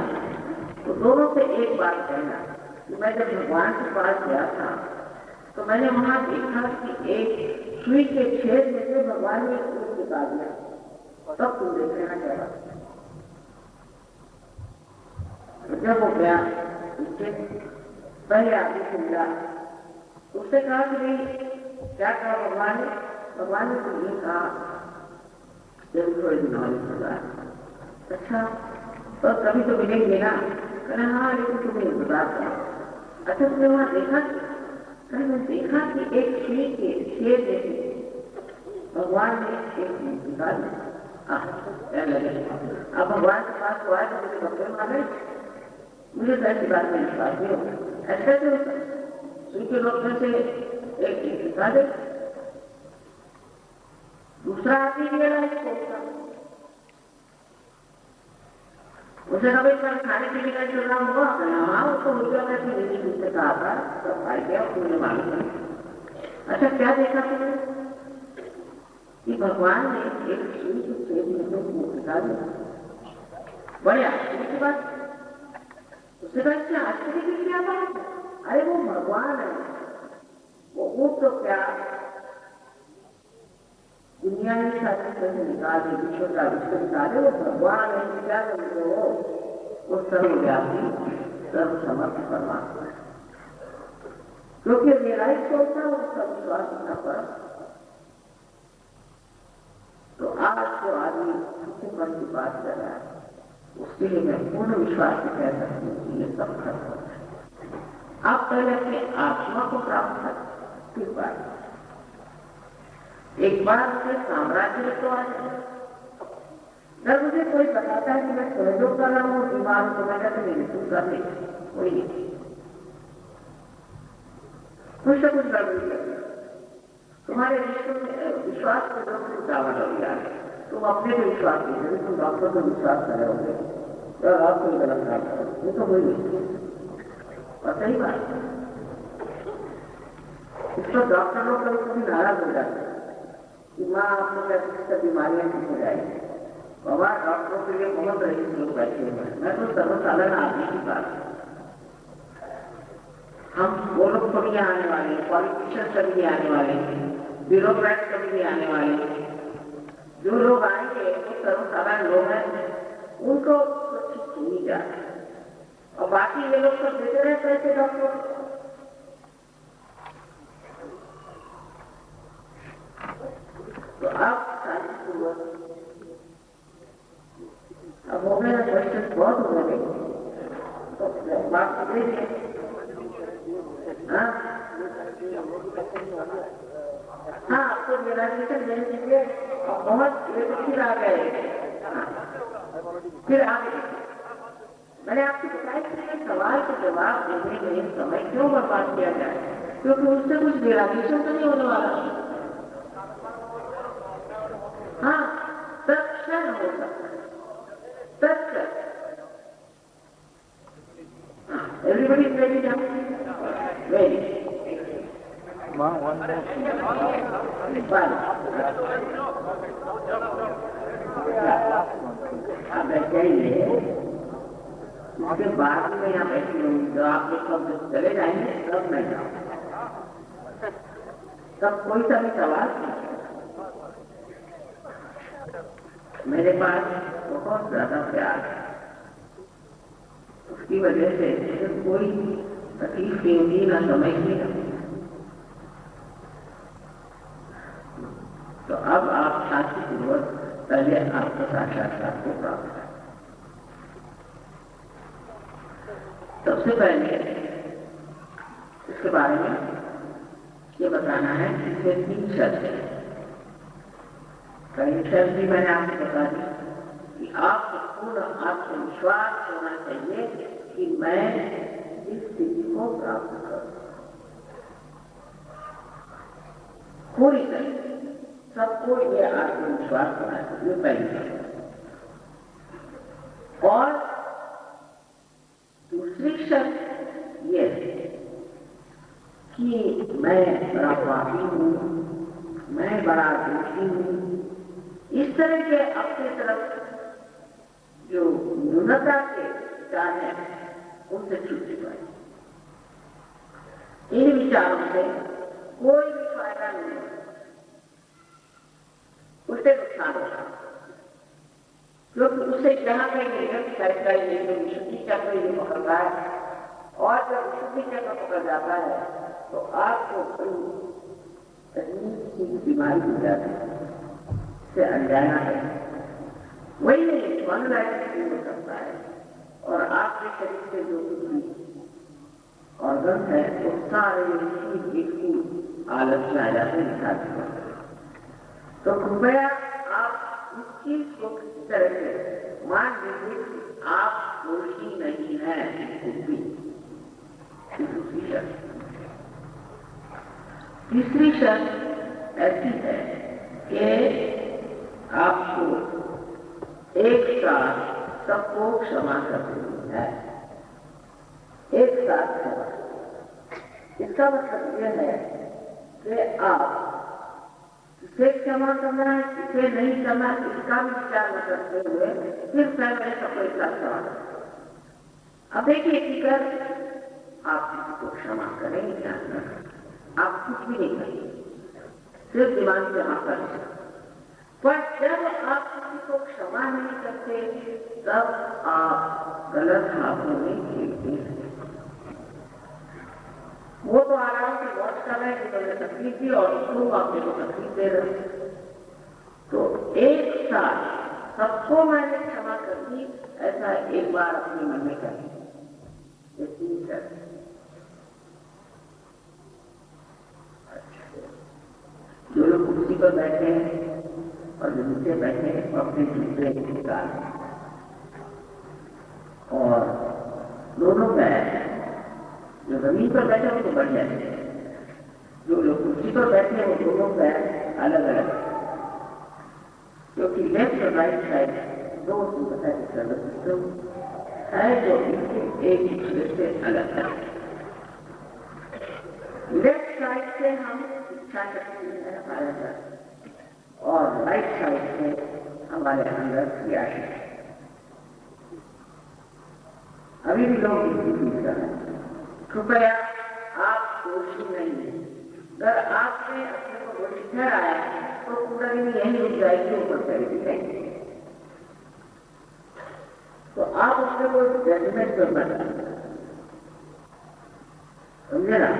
तो दोनों से एक बात कहना कि मैं जब भगवान के पास गया था तो मैंने वहां देखा कि एक सुई के छेद में से भगवान ने सुई निकाल दिया, तब तुम देख लेना चाहा। तो जब वो गया नीचे पहले आदमी से मिला, उससे कहा कि नहीं क्या कहा भगवान ने? भगवान ने तो ये कहा जब थोड़े दिनों होगा। अच्छा तो कभी तो मिलेंगे ना? कहना हाँ लेकिन तुम्हें इंतजार करा। अच्छा तुमने वहां देखा? मैंने देखा कि एक सुई के छेद में भगवान ने एक निकाल दिया। अब भगवान के पास तो आए तो मुझे कपड़े मारे, मुझे तो ऐसी बात में विश्वास नहीं होता। ऐसा तो सुई के लोग में से एक निकाल दे। दूसरा आदमी रियलाइज होता उसे कभी खाने पीने का इंतजाम हुआ हाँ उसको मुझे से कहा था सब खाई गया और तुमने मालूम नहीं। अच्छा क्या देखा तुमने कि भगवान ने एक सुई के छेद में से निकाल दिया। बड़े आश्चर्य की बात। उससे कहा क्या आश्चर्य की क्या बात? अरे वो भगवान है, वो तो क्या दुनिया की सारी से निकाल दे, विश्व का विश्व निकाले, वो भगवान है। क्या समझो वो सर्वव्यापी सर्वसमर्थ परमात्मा है। क्योंकि रियलाइज होता है उसका विश्वास न पर। तो आज जो आदमी सबसे बड़ी बात कर रहा है उसके लिए मैं पूर्ण विश्वास से कह सकती हूँ कि ये सब खत्म होता है। आप पहले अपने आत्मा को प्राप्त कर, फिर बात एक बार मुझे साम्राज्य तो आ जाए। जब मुझे कोई बताता है कि मैं सहयोग कर रहा हूँ बीमार तो मैं कहते नहीं तुम कर ले कोई नहीं, कुछ ना कुछ गड़बड़ी कर तुम्हारे विश्वास को जब रुकावट हो गया तुम अपने पे विश्वास नहीं, तुम डॉक्टर को विश्वास कर रहे होंगे और आप कोई गलत काम करो, ये तो कोई नहीं। और सही बात इस पर डॉक्टर लोग कभी कभी नाराज हो जाते हैं कि माँ आपको कैसे बीमारियां ठीक हो जाएगी। बाबा डॉक्टरों के लिए बहुत रईस लोग बैठे हुए हैं, मैं तो सर्वसाधारण आदमी की बात। हम वो लोग कभी नहीं आने वाले, पॉलिटिशियन कभी नहीं आने वाले, ब्यूरोक्रेट कभी नहीं आने वाले। जो लोग आएंगे वो सर्वसाधारण लोग हैं, उनको ठीक सुनी जाए और बाकी ये लोग सब देते रहे पैसे डॉक्टर। तो आप अब हो गए क्वेश्चन बहुत हो गए तो बात देखिए। हाँ आपको रियलाइजेशन देने के लिए बहुत फिर आ गए। फिर आगे मैंने आपको बताया कि सवाल के जवाब देने में समय क्यों बर्बाद किया जाए, क्योंकि उससे कुछ रियलाइजेशन तो नहीं होने वाला। हाँ सच हो सकता है, सच everybody is ready now? Ready. आप बैठिए, उसके बाद में यहाँ बैठी हूँ, जब आप लोग सब चले जाएंगे तब मैं जाऊँ। तब कोई सा भी सवाल मेरे पास बहुत ज्यादा प्यार है, उसकी वजह से कोई तकलीफ नहीं होगी, ना समझ नहीं होगी। तो अब आप शांतिपूर्वक पहले आपको साक्षात्कार को प्राप्त करें। सबसे पहले इसके बारे में ये बताना है कि इसमें 3 शर्त है। पहली शर्त भी मैंने आपको बता दी कि आपको पूर्ण आत्मविश्वास होना चाहिए कि मैं इस स्थिति को प्राप्त करूं। पूरी तरह सबको ये आत्मविश्वास होना चाहिए, पहली शर्त। और दूसरी शर्त ये है कि मैं बड़ा पापी हूं, मैं बड़ा दोषी हूं, इस तरह के अपनी तरफ जो न्यूनता के विचार हैं उनसे छूट पाए। इन विचारों से कोई भी फायदा नहीं है, उससे नुकसान होगा, क्योंकि उससे जहां कहीं निरंतर फैसला ये तो विशुद्धि चक्र ये पकड़ रहा है, और जब विशुद्धि चक्र पकड़ जाता है तो आपको कोई सी बीमारी हो जाती है, से अनजाना है, वही नहीं मन लाइफ हो सकता है। और आपके शरीर से जो कुछ भी ऑर्गन है वो सारे बिल्कुल आलस में आ जाते दिखाते हैं। तो कृपया आप इस चीज को किसी तरह से मान लीजिए कि आप दोषी नहीं हैं कुछ भी। दूसरी शर्त, तीसरी शर्त ऐसी है कि आपको एक साथ सबको क्षमा कर देनी है, एक साथ क्षमा। इसका मतलब यह है कि आप किसे क्षमा करना है, किसे नहीं करना, इसका भी विचार न करते हुए सिर्फ पहले सबको एक साथ क्षमा करें। अब देखिए कि कर आप किसी को क्षमा करें या न करें, आप कुछ भी नहीं करेंगे, सिर्फ दिमाग से हाँ करें। पर जब आप किसी को क्षमा नहीं करते तब आप गलत हाथों में खेलते हैं। वो तो आराम से वॉच कर रहे हैं कि मैंने तकलीफ दी और तुम अपने को तकलीफ दे रहे हो। तो एक साथ सबको मैंने क्षमा कर दी, ऐसा एक बार अपने मन में करें। जो लोग कुर्सी पर बैठे हैं और जो नीचे बैठे हैं अपने जूते निकालें और दोनों पैर जो जमीन पर बैठे हैं तो बढ़ जाते, जो लोग कुर्सी पर बैठे हैं वो दोनों पैर अलग अलग, क्योंकि लेफ्ट और राइट साइड दो सिंपैथेटिक नर्वस सिस्टम है जो एक दूसरे से अलग है। लेफ्ट साइड से हम इच्छा शक्ति है हमारे अंदर और राइट साइड से हमारे अंदर क्रिया शक्ति। अभी भी लोग इसकी कर रहे हैं। कृपया आप दोषी नहीं हैं। अगर आपने अपने को दोषी ठहराया तो पूरा दिन यही रुक जाएगी, ऊपर चढ़ेगी नहीं। तो आप अपने को जजमेंट करना चाहते हैं, समझे ना?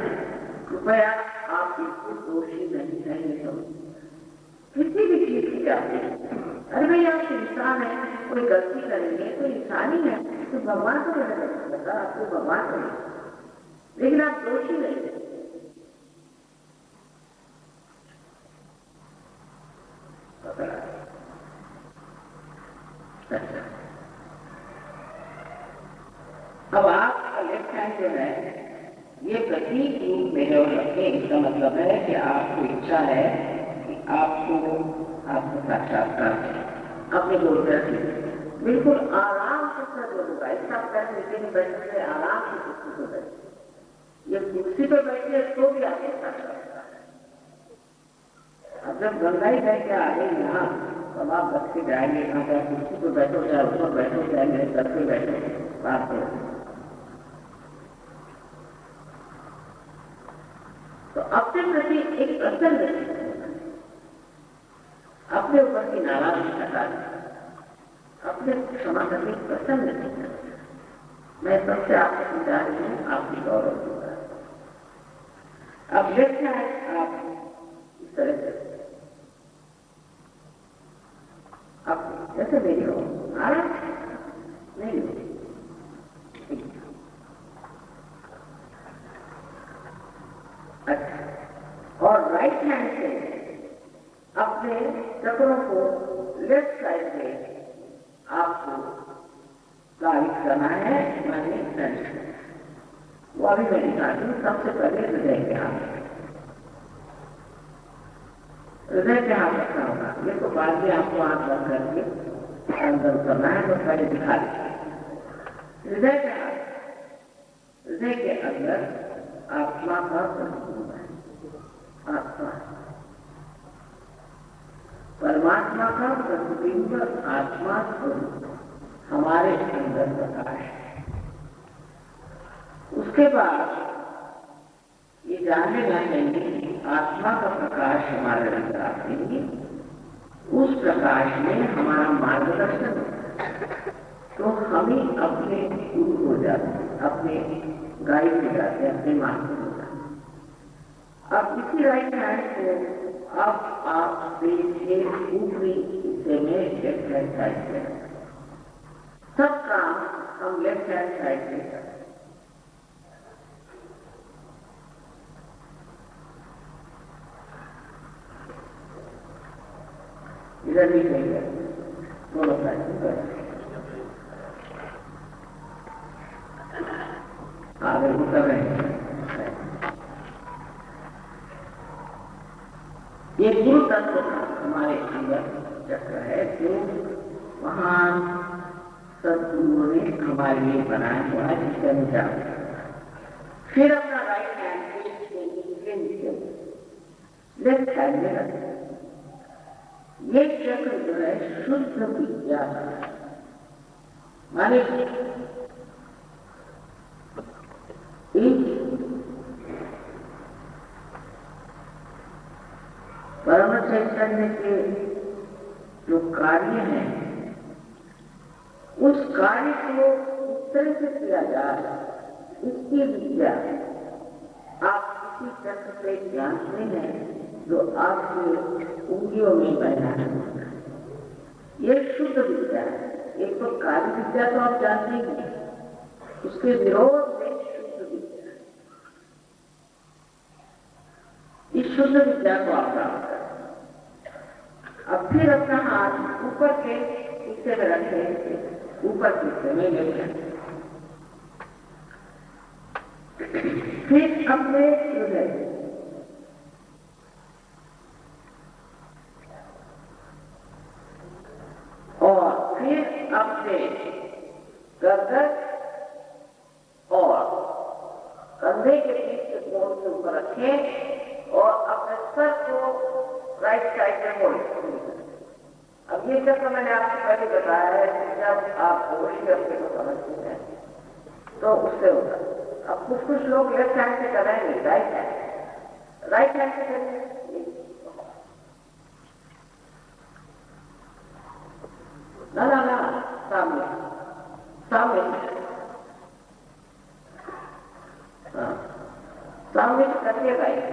कृपया आप बिल्कुल दोषी नहीं है, ये समझ किसी भी चीज की जाती है। अरे भाई आप इंसान है, कोई गलती करेंगे तो इंसान ही है, तो भगवान को मैंने लगा आपको भगवान नहीं, लेकिन आप दोषी नहीं है। अब आपका लेफ्ट हैंड जो है ये प्रतीक रूप में जो रखें, इसका मतलब है कि आपको इच्छा है कि आपको आपको साक्षात्कार अपने गोल पर रखिए। बिल्कुल आराम से सर होगा, इसका पैर नीचे नहीं बैठने से आराम से कुर्सी पर बैठे। ये कुर्सी पर बैठे तो भी आपको साक्षात्कार है। अब जब गंगा ही बह के आ गई यहाँ, तब आप बच के जाएंगे कहाँ पर? कुर्सी पर बैठो, चाहे ऊपर बैठो, चाहे मेरे सर पे बैठो, बात करो। तो अपने प्रति एक प्रसन्न अपने ऊपर की नाराजगी हटा अपने क्षमा करने प्रसन्न नहीं। मैं सबसे आपसे पूछा रही हूँ, आपकी गौरव दूंगा। अब देखना है आप इस तरह से आप जैसे मेरी हो नाराज नहीं हो। अच्छा, और राइट हैंड से अपने चक्रों को लेफ्ट साइड में आपको गाइड करना है। मैंने वो अभी मैं दिखाती हूँ। सबसे पहले हृदय के हाथ, हृदय के हाथ रखना होगा। ये तो बाद में आपको हाथ बंद करके अंदर करना है, तो पहले दिखा दीजिए। हृदय के हाथ, हृदय के अंदर आत्मा का प्रतिबिंब है। आत्मा परमात्मा का प्रतिबिंब, आत्मा स्वरूप हमारे अंदर प्रकाश है। उसके बाद ये जानने चाहिए आत्मा का प्रकाश हमारे अंदर आते ही उस प्रकाश में हमारा मार्गदर्शन होता है। तो हम ही अपने गुरु हो जाते हैं, अपने गाइड हो जाते हैं, अपने मास्टर हो जाते हैं। अब इसी राइट हैंड को अब आप देखिए ऊपरी हिस्से में लेफ्ट हैंड साइड पे सब काम हम लेफ्ट हैंड साइड में करते हैं। इधर भी नहीं है, दोनों साइड में आगे उतर रहे हैं। ये गुरु तत्व का हमारे अंदर चक्र है जो महान सदगुरुओं ने हमारे लिए बनाया हुआ है, जिससे हम जाते हैं। फिर अपना राइट हैंड लेफ्ट हैंड में रखें। ये चक्र जो है शुद्ध विद्या का है, माने परम चैतन्य के जो कार्य हैं उस कार्य को इस तरह से किया जाए, इसकी विद्या आप किसी चक्र से जानते हैं जो आपके उंगलियों में बना है। ये शुद्ध विद्या है। एक तो कार्य विद्या तो आप जानते हैं, उसके विरोध में शुद्ध विद्या है। इस शुद्ध विद्या को आप प्राप्त करें। अब फिर अपना हाथ ऊपर के हिस्से में रखें, ऊपर के हिस्से में लेकर फिर अपने हृदय और फिर अपने गर्दन और कंधे के बीच के कोण के ऊपर रखें और अपने सर को राइट साइड में मोड़ें। अब ये चक्र मैंने आपको पहले बताया है कि जब आप होशी अपने को समझते हैं तो उससे होगा। अब कुछ लोग लेफ्ट हैंड से करेंगे, राइट हैंड से करेंगे ना सामने सामने से करिए राइट।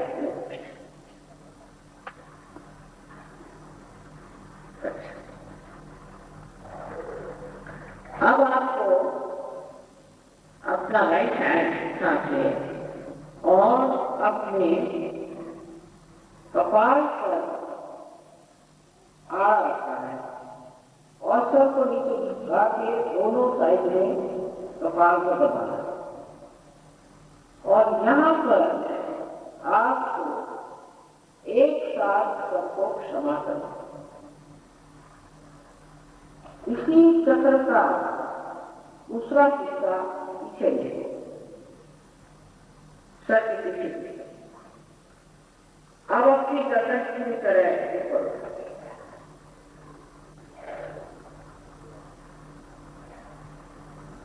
अब आपको अपना राइट हैंड उठाके और अपने कपाल पर आड़ा रखना है और सर को नीचे झुका के दोनों साइड में कपाल को दबाना है। और यहाँ पर आपको एक साथ सबको क्षमा करना। इसी चक्र का दूसरा हिस्सा पीछे ले सर के पीछे। अब अपनी गर्दन पूरी तरह ऊपर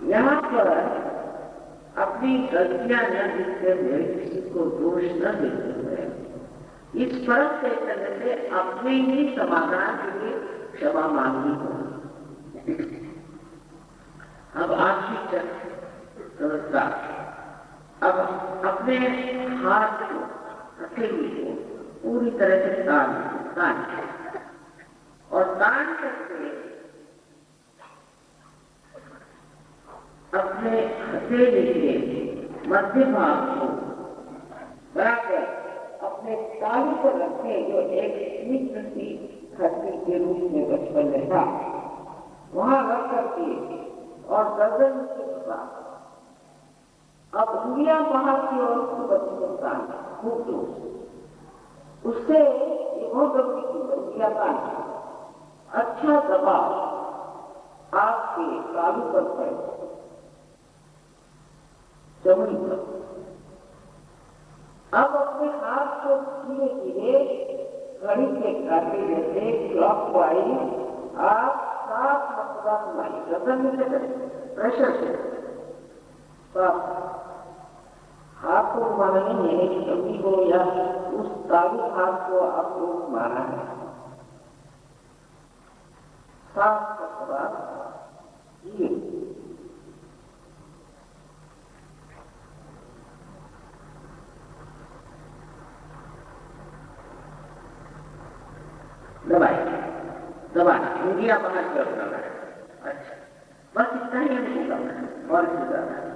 यहाँ पर अपने अपनी गलतियां न दिखते हुए किसी को दोष न देते हुए इस परम चैतन्य से अपने ही समाधान के लिए क्षमा मांगनी होगी। अब आखिरी चक्र अब अपने हाथ को हथेली को पूरी तरह से तान और तान करके अपने हथेली के मध्य भाग को बराबर अपने तालू पर रखे, जो एक स्निग्ध सी हड्डी के रूप में बचपन में था, वहां रख करके और गर्दन के साथ अब उंगलियां बाहर की ओर बचपन खूब जोर उससे हिमोग्लोबिन की उंगलियां बांध अच्छा दबाव आपके तालू पर पड़े, चमड़ी पर। अब अपने हाथ को धीरे धीरे घड़ी के काटे जैसे क्लॉकवाइज आप 7 मरतबा घुमाइए, गर्दन में से प्रेशर से। तो हाथ को घुमाना नहीं है, चमड़ी को या उस तालु हाथ को आपको घुमाना है 7 मरतबा। दबाना उंगलियां बाहर की ओर करना है। अच्छा, बस इतना ही हमको करना है और कुछ करना है।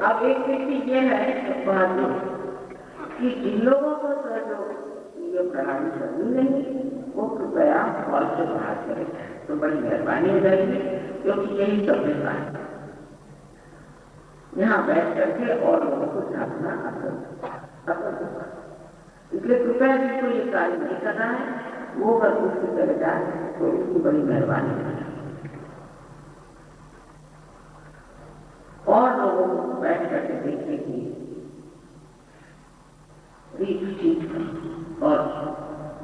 अब एक चीज ये है बात कि जिन लोगों को ये प्रणाली करनी नहीं, वो कृपया हॉल से बाहर करें तो बड़ी मेहरबानी हो जाएगी, क्योंकि यही सभ्यता है। यहाँ बैठ करके और लोगों को झाँकना असल होगा। इसलिए कृपया जिसको ये कार्य नहीं करना है वो अगर उसकी तरह जाए तो इसकी बड़ी मेहरबानी है। और लोगों को बैठ करके देखने की एक चीज और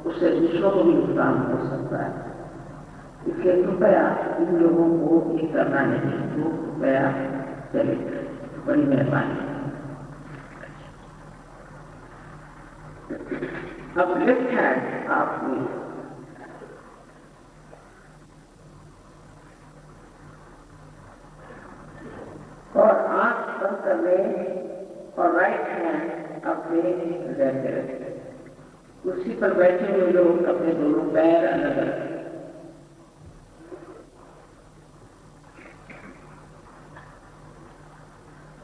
उससे दूसरों को भी नुकसान हो सकता है। इसलिए कृपया इन लोगों को ये करना नहीं, वो कृपया चले, बड़ी मेहरबानी। अब लेफ्ट हैंड आपने और आंख बंद कर लें और राइट हैंड अपने हृदय पे रखें। कुर्सी पर बैठे हुए लोग अपने दोनों पैर अलग रखें।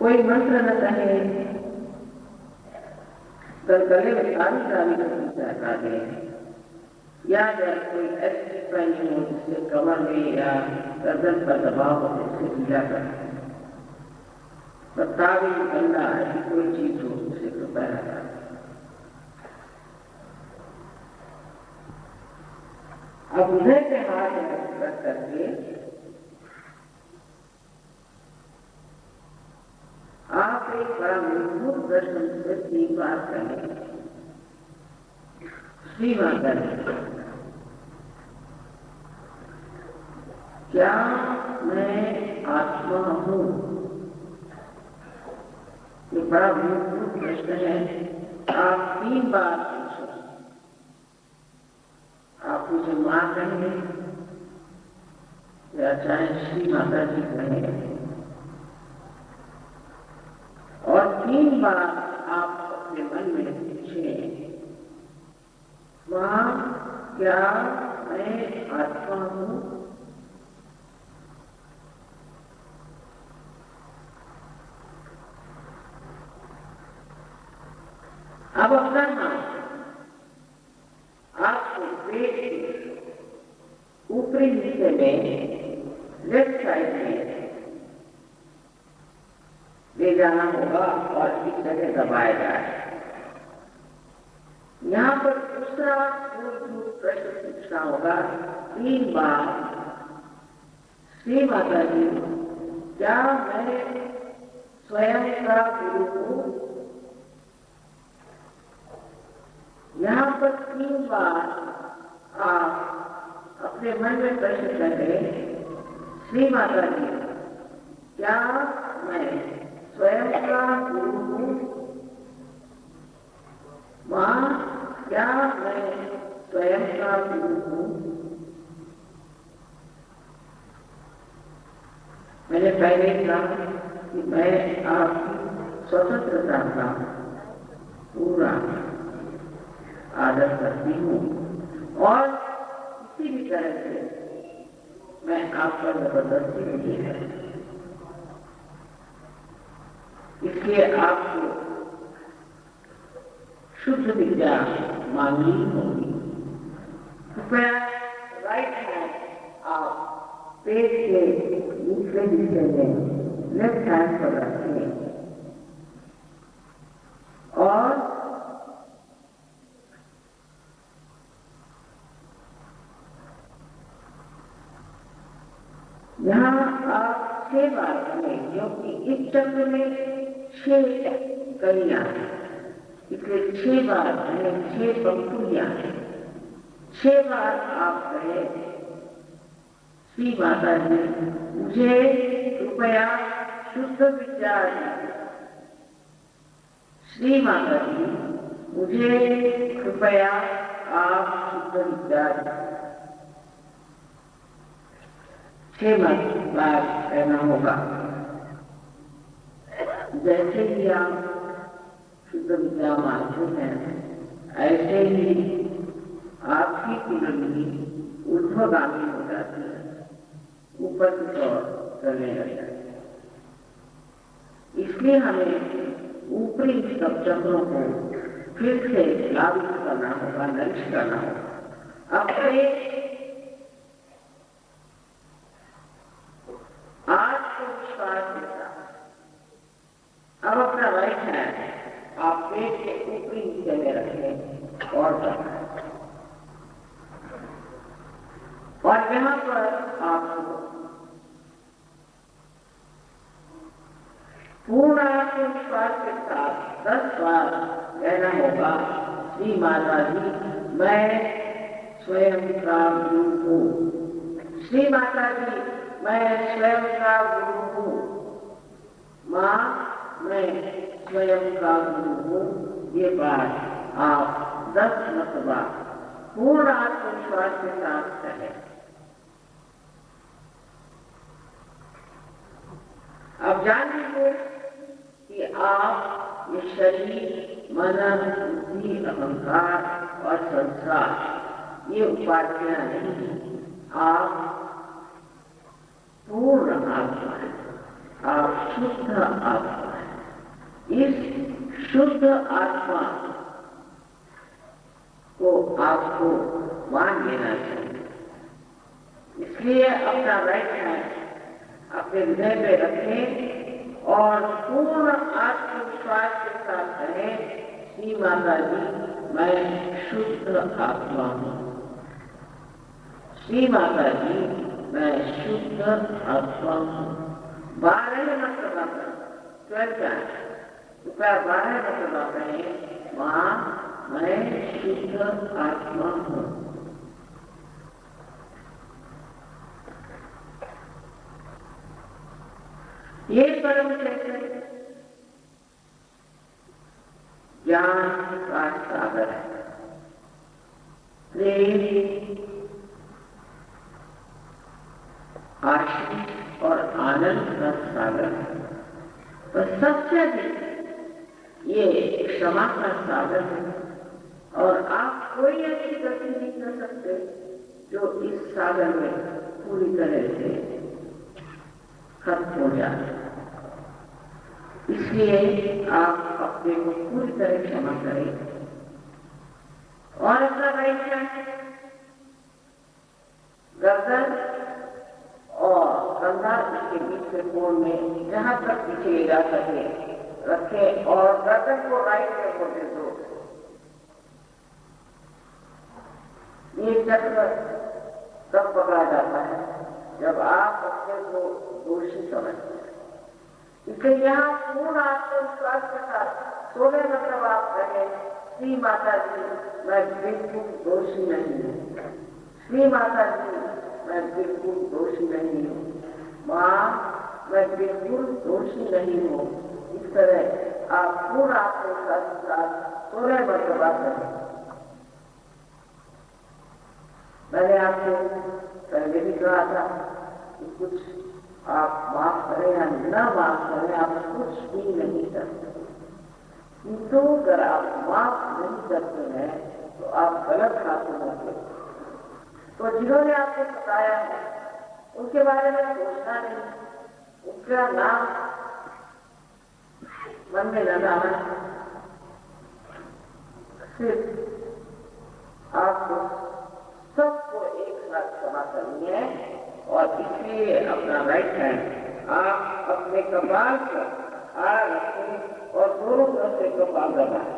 कोई मंत्र न कहे, गले में ताली हटा दें, या कोई ऐसी पहनी हो जिससे कमर में या गर्दन पर दबाव हो, जिससे ढीला कर तावी गंदा ऐसी कोई चीज हो उसे कृपया हटा। अब उधर के हाथ रख करके आप एक बड़ा मजबूत दर्शन से 3 बार करें, श्री माता क्या मैं आत्मा हूँ? ये बड़ा मूलभूत प्रश्न है। आप 3 बार पूछो। आप मुझे मां कहेंगे या चाहे श्री माता जी कहें, और 3 बार आप अपने मन में पूछें, मां क्या मैं आत्मा हूँ? अब अपना नाम आपको पेट के ऊपरी हिस्से में लेफ्ट साइड में ले जाना होगा और इस जगह दबाया जाए। यहाँ पर दूसरा मूलभूत प्रश्न पूछना होगा 3 बार, श्री माता जी क्या मैं स्वयं का गुरु हूँ? यहाँ पर 3 बार आप अपने मन में प्रश्न करें, श्री माता जी क्या मैं स्वयं का गुरु हूँ। माँ, क्या मैं स्वयं का गुरु हूँ? मैंने पहले कहा कि मैं आपकी स्वतंत्रता का पूरा आदर करती हूँ और किसी भी तरह से मैं आप पर जबरदस्ती नहीं है, इसलिए आपको शुद्ध विद्या मांगनी होगी। कृपया राइट हैंड आप पेट के दूसरे हिस्से में लेफ्ट हैंड पर रखें और यहाँ आप 6 बार करें, क्योंकि इस चक्र में 6 कलियां हैं, इसलिए 6 बार करें, 6 पंक्तियां हैं। 6 बार आप कहें, श्री माता जी मुझे कृपया शुद्ध विद्या दीजिए। श्री माता जी मुझे कृपया आप शुद्ध विद्या दीजिए। 6 बार कहना होगा। जैसे ही आप शुद्ध विद्या मानते हैं, ऐसे ही आपकी कुंडली ऊर्ध्वगामी हो जाती है, ऊपर की ओर चलने लग जाती है। इसलिए हमें ऊपरी सब चक्रों को फिर से लागू करना होगा, नष्ट करना होगा। अपने आत्मविश्वास के साथ अब अपना राइट हैंड आप पेट के ऊपरी हिस्से में रखें और करना है। और यहाँ पर आपको पूर्ण आत्मविश्वास के साथ 10 बार कहना होगा, श्री माता जी मैं स्वयं का गुरु हूँ। श्री माता जी मैं स्वयं का गुरु हूँ। माँ, मैं स्वयं का गुरु हूँ। ये बात आप 10 मरतबा पूर्ण आत्मविश्वास के साथ कहें। अब जान लीजिए कि आप ये शरीर, मन, बुद्धि, अहंकार और संसार ये उपाधियां नहीं, आप पूर्ण आत्मा है, आप शुद्ध आत्मा है। इस शुद्ध आत्मा को आपको मान लेना चाहिए। इसलिए अपना राइट हैंड अपने हृदय पे रखें और पूर्ण आत्मविश्वास के साथ कहें, श्री माता जी मैं शुद्ध आत्मा हूँ। श्री माता जी मैं शुद्ध आत्मा हूँ। 12 मरतबा करें, 12 टाइम्स। कृपया 12 मरतबा कहें, माँ मैं शुद्ध आत्मा हूँ। ये परम चैतन्य ज्ञान का सागर है, प्रेम, आशीष और आनंद का सागर है। पर सबसे अधिक ये क्षमा का सागर है और आप कोई ऐसी गति नहीं कर सकते जो इस सागर में पूरी तरह से खत्म हो जाए। इसलिए आप अपने को पूरी तरह क्षमा करें और अपना राइट हैंड गर्दन और कंधा इसके बीच के कोण में जहां तक पीछे ले जा सके रखें और गर्दन को राइट में होने दो। ये चक्र तब पकड़ा जाता है जब आप अपने को दोषी समझते हैं। इसलिए यहाँ पूर्ण आत्मविश्वास के साथ 16 मतलब आप कहें, श्री माता जी मैं बिल्कुल दोषी नहीं हूँ। श्री माता जी मैं बिल्कुल दोषी नहीं हूँ। माँ मैं बिल्कुल दोषी नहीं हूँ। इस तरह आप पूरा अपने साथ 16 मरतबा करें। मैंने आपको पहले भी कहा था कि कुछ आप माफ करें या न माफ करें, आप कुछ भी नहीं कर सकते, किंतु अगर आप माफ नहीं करते हैं तो आप गलत हाथों में थे। तो जिन्होंने आपको बताया है उनके बारे में सोचना नहीं, उनका नाम मन में न लाना, सिर्फ आपको सबको एक साथ क्षमा करनी है। और इसलिए अपना राइट हैंड आप अपने कपाल पर आ रखें और दोनों तरफ से कपाल दबाएं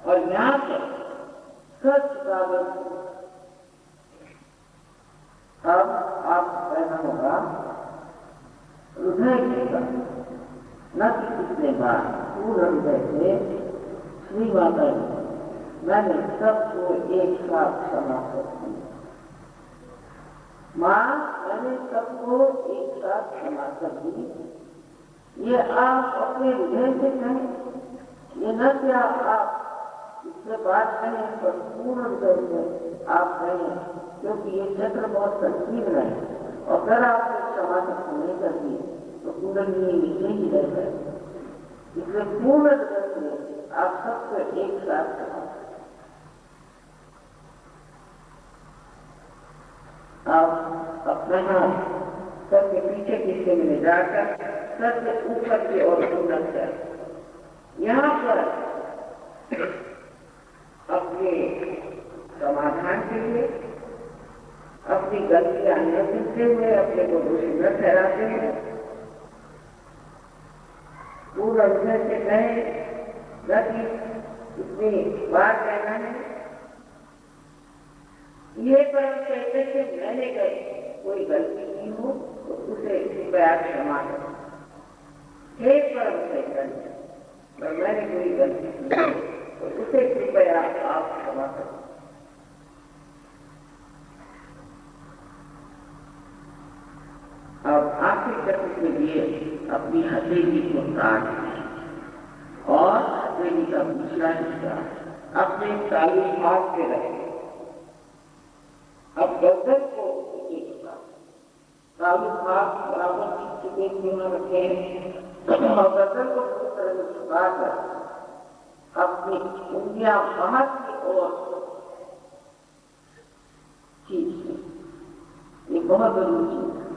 और यहाँ पर सच कागज अब आप कहना होगा हृदय के साथ, न कि कितने बार पूर्ण हृदय से, श्री माता जी मैंने सबको एक साथ क्षमा कर दी, माँ मैंने सबको एक साथ क्षमा कर दी। ये आप अपने हृदय से कहें, ये न क्या आप इससे बात कहें पर पूर्ण हृदय से आप कहें, क्योंकि ये चक्र बहुत संकीर्ण है और अगर आपने क्षमा नहीं कर दी तो कुंडली नीचे ही रह गए। इसलिए पूर्ण हृदय से आप सबको एक साथ क्षमा करें। आप अपना हाथ सर के पीछे हिस्से में ले जाकर सर से ऊपर की ओर उन्नत कर यहाँ पर अपने समाधान के लिए अपनी गलतियां न सुनते हुए अपने को दोषी न ठहराते हैं पूर्ण हृदय से कहें, न कि इतनी बार कहना है। ये परम कहते कि मैंने कोई गलती की हो तो उसे कृपया क्षमा करो। हे परम चैतन्य, पर मैंने कोई गलती की हो तो उसे कृपया आप क्षमा करो। अब आखिरी चक्र के लिए अपनी हथेली को काट दें और हथेली का पिछला हिस्सा अपने तालू हाथ पे रखें। अब गर्दन को तालू हाथ बराबर चिपके में रखें और गर्दन को पूरी तरह से झुकाकर अपनी उंगलियां बाहर की ओर खींच लें। ये बहुत जरूरी चीज है,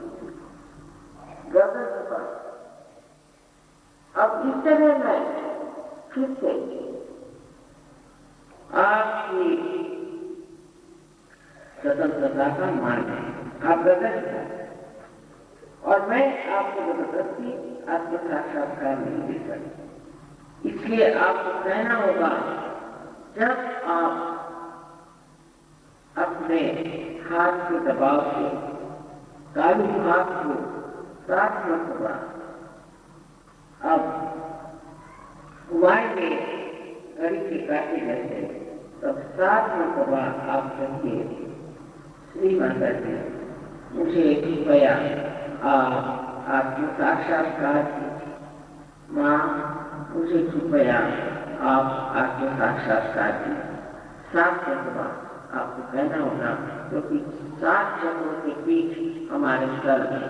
गर्दन झुका। अब इस तरह में फिर से आपकी स्वतंत्रता का मार्ग है, आप गर्दन झुकाएं और मैं आपको जबरदस्ती आपके साक्षात्कार नहीं दे सकती। इसलिए आपको कहना होगा, जब आप अपने हाथ के दबाव से कालू हाथ को 7 मरतबा अब घुमाएंगे घड़ी के काटे जैसे, तब 7 मरतबा आप कहिए, श्री माता जी मुझे कृपया आपके साक्षात्कार की, माँ मुझे कृपया आप आपके साक्षात्कार की। 7 मरतबा आपको कहना होगा, क्योंकि 7 चक्रों के बीच हमारे सर है।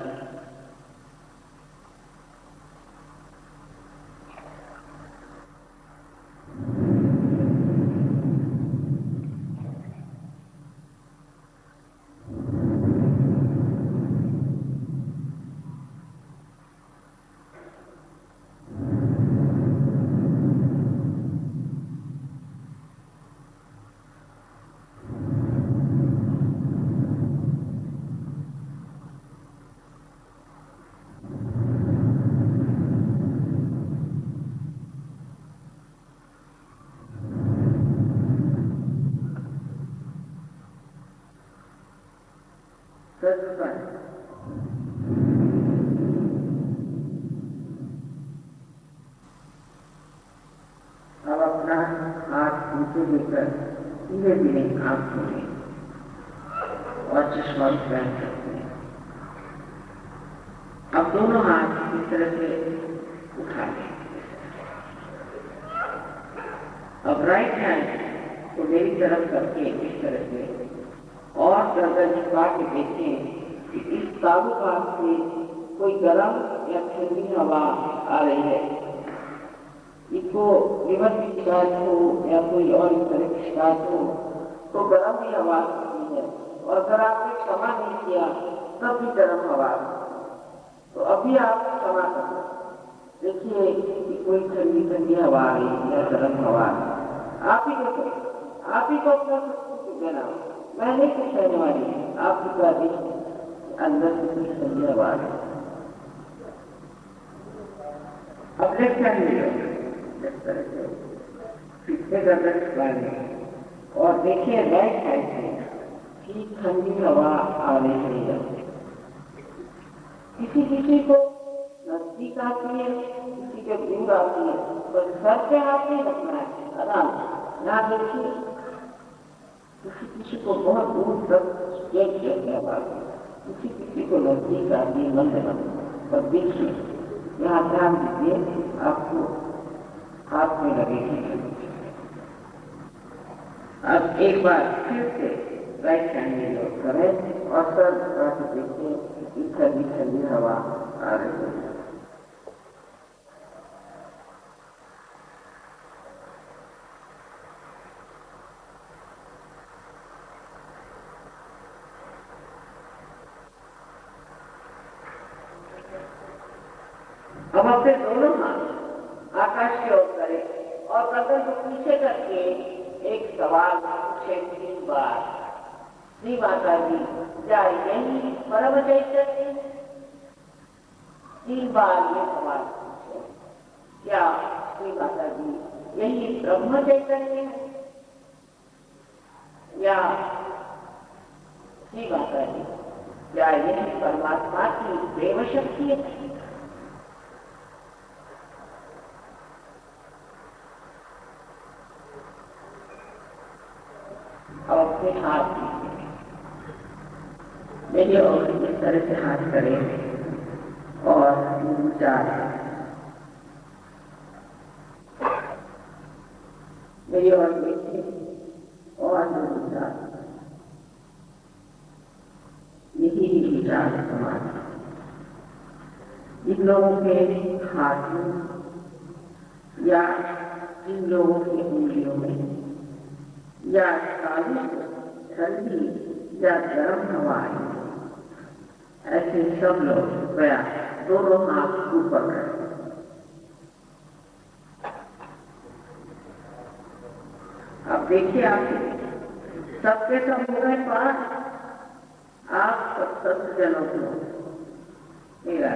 अब अपना हाथ नीचे लेकर धीरे धीरे आंख खोलें और चश्मा पहन सकते हैं। अब दोनों हाथ इस तरह से उठा लें अब राइट हैंड तो मेरी तरफ करके इस तरह से और गर्दन झुका के देखें कि इस ताल्लुकात से कोई गर्म या ठंडी हवा आ रही है। इसको लिवर की शिकायत हो या कोई और इस तरह की शिकायत हो तो गर्म ही हवा आती है, और अगर आपने क्षमा नहीं किया तब भी गर्म हवा आती है। तो अभी आप क्षमा करें, देखिए कि कोई ठंडी ठंडी हवा आ रही है या गर्म हवा आ रही है। आप ही को आप ही को अपना सब देना, मैं नहीं कुछ कहने वाली, आप बता दीजिए अंदर से कुछ ठंडी हवा आ रही है। अब लेफ्ट हैंड में इस तरह से पीछे गर्दन झुकाएंगे और देखिए राइट हैंड से कि ठंडी हवा आ रही है। किसी किसी को नजदीक आती है, किसी के दूर आती है, पर सर पे हाथ नहीं रखना है, आराम यहाँ देखिए। किसी किसी को बहुत दूर तक स्ट्रेट किया बात, किसी किसी को नजदीक आती है, मंद पर देखिए यहाँ ध्यान दीजिए, आपको हाथ में लगेगी। अब एक बार फिर से राइट हैंड में यूज करें और सर झुका के देखिए कि ठंडी ठंडी हवा आ रही है। अब अपने दोनों हाथ आकाश की ओर करें और गर्दन को पीछे करके एक सवाल पूछे 3 बार। श्री माता जी, क्या यही परम चैतन्य? 3 बार ये सवाल पूछे, क्या श्री माता जी यही ब्रह्म चैतन्य है या श्री माता जी क्या यही परमात्मा की प्रेम शक्ति है? अब अपने हाथ मेरी और इस तरह से हाथ करें और विचार मेरी और देखें और विचार, यही विचार समान इन लोगों के हाथों या इन लोगों की उंगलियों में या ठंडी या गर्म हवाएं, ऐसे सब लोग गया दोनों हाथ ऊपर करें। अब देखिए आप सबके सब हो गए पास, आप सब जनों को मेरा